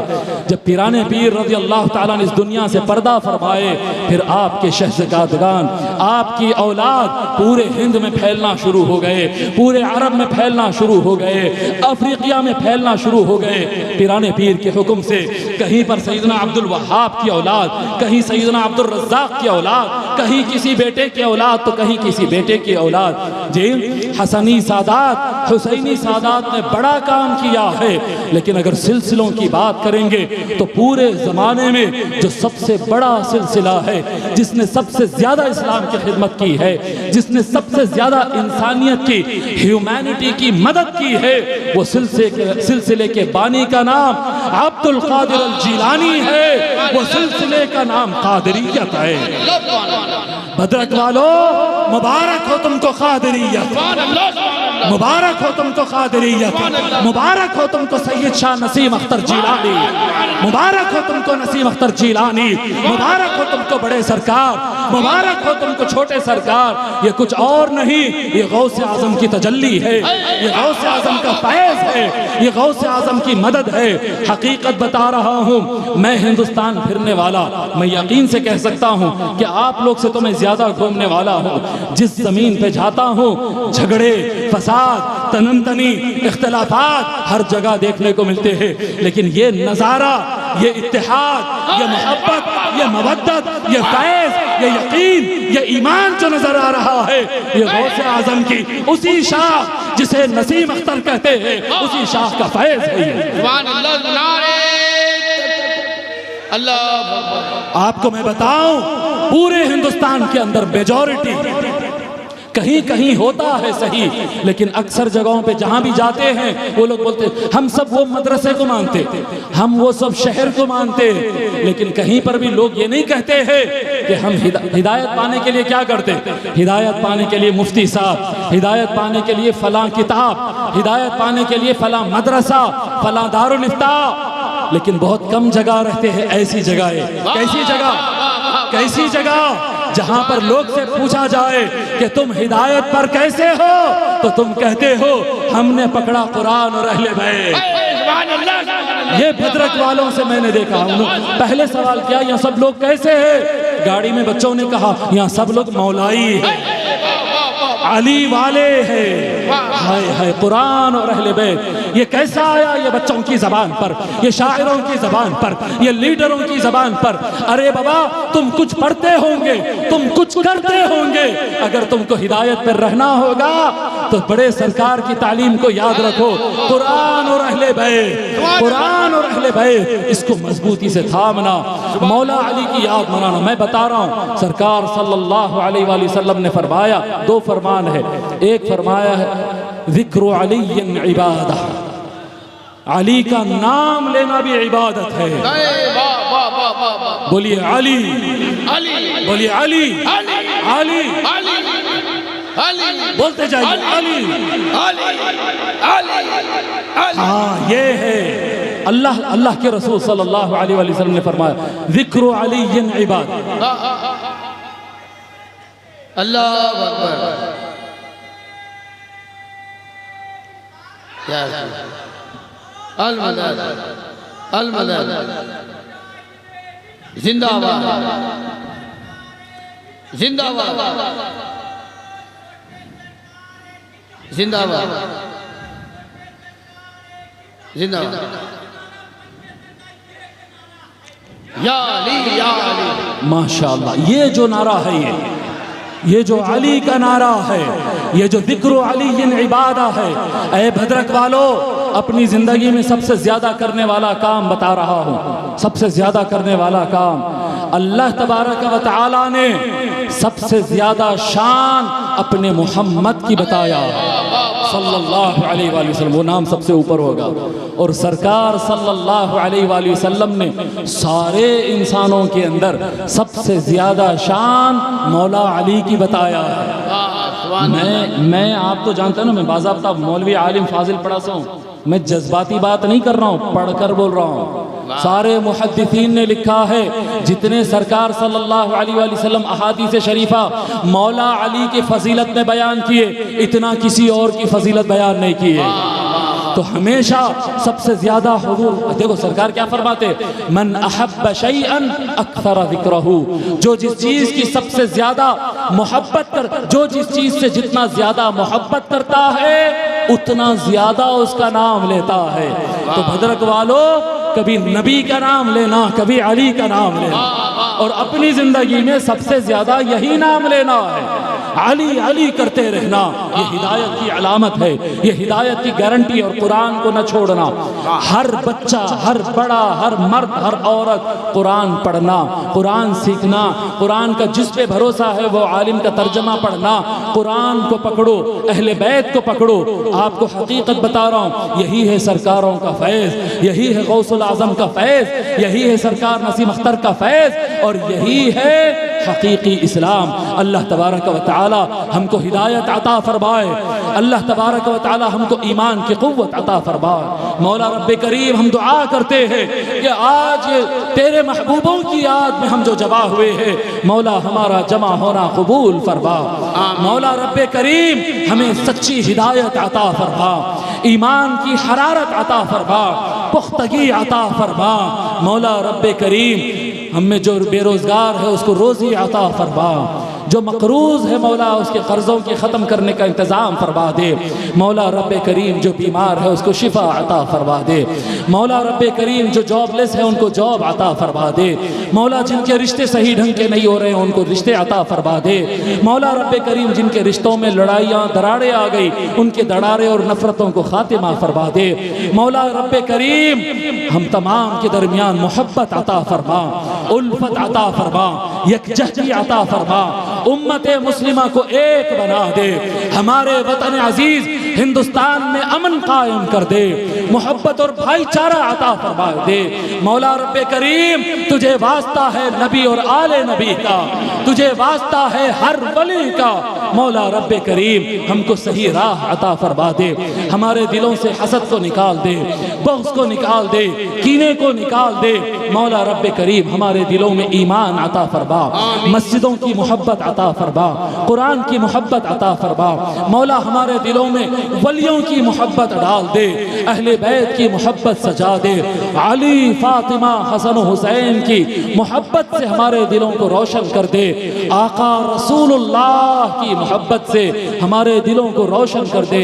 جب پیران پیر رضی اللہ تعالیٰ نے اس دنیا سے پردہ فرمائے، پھر آپ کے شہزادگان، آپ کی اولاد پورے ہند میں پھیلنا شروع ہو گئے، پورے عرب میں پھیلنا شروع ہو گئے، افریقہ میں پھیلنا شروع ہو گئے پیران پیر کے حکم سے۔ کہیں پر سیدنا عبد الوہاب کی اولاد، کہیں سیدنا عبد الرزاق کی اولاد، کہیں کسی بیٹے کی اولاد تو کہیں کسی بیٹے کی اولاد۔ حسنی سادات حسینی سادات نے بڑا کام کیا ہے، لیکن اگر سلسلوں کی بات کریں گے تو پورے زمانے میں جو سب سے بڑا سلسلہ ہے، جس نے سب سے زیادہ اسلام کی خدمت کی ہے، جس نے سب سے زیادہ انسانیت کی ہیومینٹی کی مدد کی ہے، وہ سلسلے کے بانی کا نام عبد القادر الجیلانی ہے، وہ سلسلے کا نام قادریت ہے۔ بدرک والو، مبارک ہو تم کو قادریت، مبارک ہو تم کو قادریت، مبارک ہو تم کو سید شاہ نسیم اختر جیلانی، مبارک ہو تم کو نسیم اختر جیلانی، مبارک ہو تم کو بڑے سرکار، مبارک ہو تم کو چھوٹے سرکار۔ یہ کچھ اور نہیں، یہ غوث اعظم کی تجلی ہے، یہ غوث اعظم کا فیض ہے، یہ غوث اعظم کی مدد ہے۔ حقیقت بتا رہا ہوں، میں ہندوستان پھرنے والا، میں یقین سے کہہ سکتا ہوں کہ آپ لوگ سے تو میں زیادہ گھومنے والا ہوں۔ جس زمین پہ جاتا ہوں، جھگڑے، فساد، تننتنی، اختلافات ہر جگہ دیکھنے کو ملتے ہیں، لیکن یہ نظارہ، یہ اتحاد، یہ محبت، یہ مودت، یہ فیض، یہ یقین، یہ ایمان جو نظر آ رہا ہے، یہ غوث اعظم کی اسی شاخ جسے نسیم اختر کہتے ہیں، اسی شاخ کا فیض ہے یہ۔ سبحان اللہ، نعرہ اللہ۔ آپ کو میں بتاؤں، پورے ہندوستان کے اندر میجورٹی کہیں کہیں ہوتا ہے صحیح، لیکن اکثر جگہوں پہ جہاں بھی جاتے ہیں وہ لوگ بولتے ہیں ہم سب وہ مدرسے کو مانتے، ہم وہ سب شہر کو مانتے، لیکن کہیں پر بھی لوگ یہ نہیں کہتے ہیں کہ ہم ہدایت پانے کے لیے کیا کرتے، ہدایت پانے کے لیے مفتی صاحب، ہدایت پانے کے لیے فلاں کتاب، ہدایت پانے کے لیے فلاں مدرسہ، فلاں دارالافتاء، لیکن بہت کم جگہ رہتے ہیں ایسی جگہیں۔ کیسی جگہ؟ کیسی جگہ جہاں پر لوگ سے پوچھا جائے کہ تم ہدایت پر کیسے ہو تو تم کہتے ہو ہم نے پکڑا قرآن اور اہل بیت۔ یہ بھدرک والوں سے میں نے دیکھا، پہلے سوال کیا یہاں سب لوگ کیسے ہیں؟ گاڑی میں بچوں نے کہا یہاں سب لوگ مولائی ہیں، علی والے ہیں، ہائے ہائے قرآن اور اہل بیت۔ یہ کیسا آیا؟ یہ بچوں کی زبان پر، یہ شاعروں کی زبان پر، یہ لیڈروں کی زبان پر۔ ارے بابا تم کچھ پڑھتے ہوں گے، تم کچھ کرتے ہوں گے، اگر تم کو ہدایت پر رہنا ہوگا تو بڑے سرکار کی تعلیم کو یاد رکھو، قرآن اور اہل بیت، قرآن اور اہل بیت، اس کو مضبوطی سے تھامنا، مولا علی کی یاد منانا۔ میں بتا رہا ہوں سرکار صلی اللہ علیہ وآلہ وسلم نے فرمایا، دو فرمان ہے، ایک فرمایا ہے ذکر علی عبادہ، علی کا نام لینا بھی عبادت ہے۔ بولیے علی، بولیے علی، علی، بولتے جائیے علی۔ ہاں یہ ہے اللہ کے رسول صلی اللہ علیہ وآلہ وسلم نے فرمایا ذکر علی عبادہ۔ اللہ اکبر، المدد، المدد، زندہ باد، زندہ باد، زندہ باد، زندہ باد، یا علی، یا علی۔ ماشاءاللہ، یہ جو نعرہ ہے، یہ جو علی کا نعرہ ہے، یہ جو ذکر علی عبادہ ہے، اے بھدرک والو، اپنی زندگی میں سب سے زیادہ کرنے والا کام بتا رہا ہوں، سب سے زیادہ کرنے والا کام اللہ تبارک و تعالی نے سب سے زیادہ شان اپنے محمد کی بتایا صلی اللہ علیہ وآلہ وسلم، وہ نام سب سے اوپر ہوگا، اور سرکار صلی اللہ علیہ وآلہ وسلم نے سارے انسانوں کے اندر سب سے زیادہ شان مولا علی کی بتایا ہے۔ میں آپ تو جانتے ہیں نا، میں باضابطہ مولوی عالم فاضل پڑھا سا ہوں، میں جذباتی بات نہیں کر رہا ہوں، پڑھ کر بول رہا ہوں۔ سارے محدثین نے لکھا ہے، جتنے سرکار صلی اللہ علیہ وآلہ وسلم احادیث شریفہ مولا علی کی فضیلت میں بیان کیے، اتنا کسی اور کی فضیلت بیان نہیں کیے۔ تو ہمیشہ سب سے زیادہ حضور، دیکھو سرکار کیا فرماتے، من احب شیئا اکثر ذکرہ، جو جس چیز کی سب سے زیادہ محبت جو جس چیز سے جتنا زیادہ محبت کرتا ہے اتنا زیادہ اس کا نام لیتا ہے۔ تو بھدرک والو، کبھی نبی کا نام لینا، کبھی علی کا نام لینا۔ اور اپنی زندگی میں سب سے زیادہ یہی نام لینا ہے، علی علی کرتے رہنا۔ یہ ہدایت کی علامت ہے، یہ ہدایت کی گارنٹی، اور قرآن کو نہ چھوڑنا۔ ہر بچہ، ہر بڑا، ہر مرد، ہر عورت قرآن پڑھنا، قرآن سیکھنا، قرآن کا جس پہ بھروسہ ہے وہ عالم کا ترجمہ پڑھنا۔ قرآن کو پکڑو، اہل بیت کو پکڑو۔ آپ کو حقیقت بتا رہا ہوں، یہی ہے سرکاروں کا فیض، یہی ہے غوث الاعظم کا فیض، یہی ہے سرکار نسیم اختر کا فیض، اور یہی ہے حقیقی اسلام۔ اللہ تبارک و تعالی ہم کو ہدایت عطا فرمائے، اللہ تبارک و تعالی ہم کو ایمان کی قوت عطا فرمائے۔ مولا رب کریم ہم دعا کرتے ہیں کہ آج تیرے محبوبوں کی یاد میں ہم جو جمع ہوئے ہیں، مولا ہمارا جمع ہونا قبول فرما۔ مولا رب کریم ہمیں سچی ہدایت عطا فرما، ایمان کی حرارت عطا فرما، پختگی عطا فرما۔ مولا رب کریم ہم میں جو بے روزگار ہے اس کو روزی عطا فرما، جو مقروض ہے مولا اس کے قرضوں کی ختم کرنے کا انتظام فرما دے۔ مولا رب کریم جو بیمار ہے اس کو شفا عطا فرما دے۔ مولا رب کریم جو جاب لیس ہے ان کو جاب عطا فرما دے۔ مولا جن کے رشتے صحیح ڈھنگ کے نہیں ہو رہے ہیں ان کو رشتے عطا فرما دے۔ مولا رب کریم جن کے رشتوں میں لڑائیاں دراڑیں آ گئی ان کے دراڑے اور نفرتوں کو خاتمہ فرما دے۔ مولا رب کریم ہم تمام کے درمیان محبت عطا فرما، الفت عطا فرما، یکجہتی عطا فرما، امت مسلمہ کو ایک بنا دے، ہمارے وطن عزیز ہندوستان میں امن قائم کر دے، محبت اور بھائی چارہ عطا فرما دے۔ مولا رب کریم تجھے واسطہ ہے نبی اور آل نبی کا، تجھے واسطہ ہے ہر ولی کا۔ مولا رب کریم ہم کو صحیح راہ عطا فرما دے، ہمارے دلوں سے حسد کو نکال دے، بغض کو نکال دے، کینے کو نکال دے۔ مولا رب کریم ہمارے دلوں میں ایمان عطا فرما، مسجدوں کی محبت عطا فرما، قرآن کی محبت عطا فرما۔ مولا ہمارے دلوں میں ولیوں کی محبت ڈال دے، اہل بیت کی محبت سجا دے، علی، فاطمہ، حسن و حسین کی محبت سے ہمارے دلوں کو روشن کر دے، آقا رسول اللہ کی محبت سے ہمارے دلوں کو روشن کر دے۔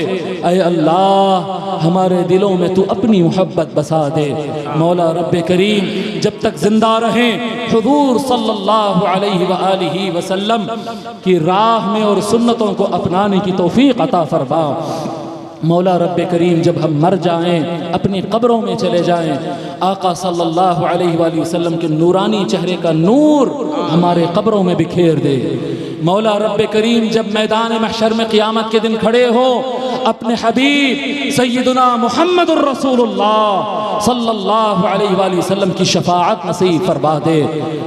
اے اللہ ہمارے دلوں میں تو اپنی محبت بسا دے۔ مولا رب کریم جب تک زندہ رہیں حضور صلی اللہ علیہ وآلہ وسلم کی راہ میں اور سنتوں کو اپنانے کی توفیق عطا فرما۔ مولا رب کریم جب ہم مر جائیں، اپنی قبروں میں چلے جائیں، آقا صلی اللہ علیہ وآلہ وسلم کے نورانی چہرے کا نور ہمارے قبروں میں بکھیر دے۔ مولا رب کریم جب میدان محشر میں قیامت کے دن کھڑے ہو، اپنے حبیب سیدنا محمد الرسول اللہ صلی اللہ علیہ وآلہ وسلم کی شفاعت نصیب فرما دے۔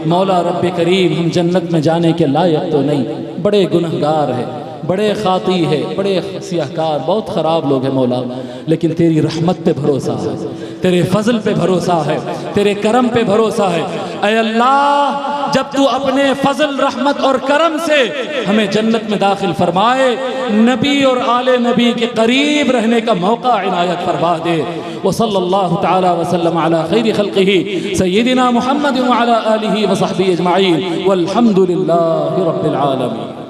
مولا رب کریم ہم جنت میں جانے کے لائق تو نہیں، بڑے گنہگار ہیں، بڑے خاطی ہے، بڑے سیاہکار، بہت خراب لوگ ہیں مولا، لیکن تیری رحمت پہ بھروسہ ہے، تیرے فضل پہ بھروسہ ہے، تیرے کرم پہ بھروسہ ہے۔ اے اللہ جب تو اپنے فضل، رحمت اور کرم سے ہمیں جنت میں داخل فرمائے، نبی اور آل نبی کے قریب رہنے کا موقع عنایت فرما دے۔ وصلی اللہ تعالی وسلم علی خیر خلقہ سیدنا محمد وعلی آلہ وصحبہ اجمعین والحمد للہ رب العالمین۔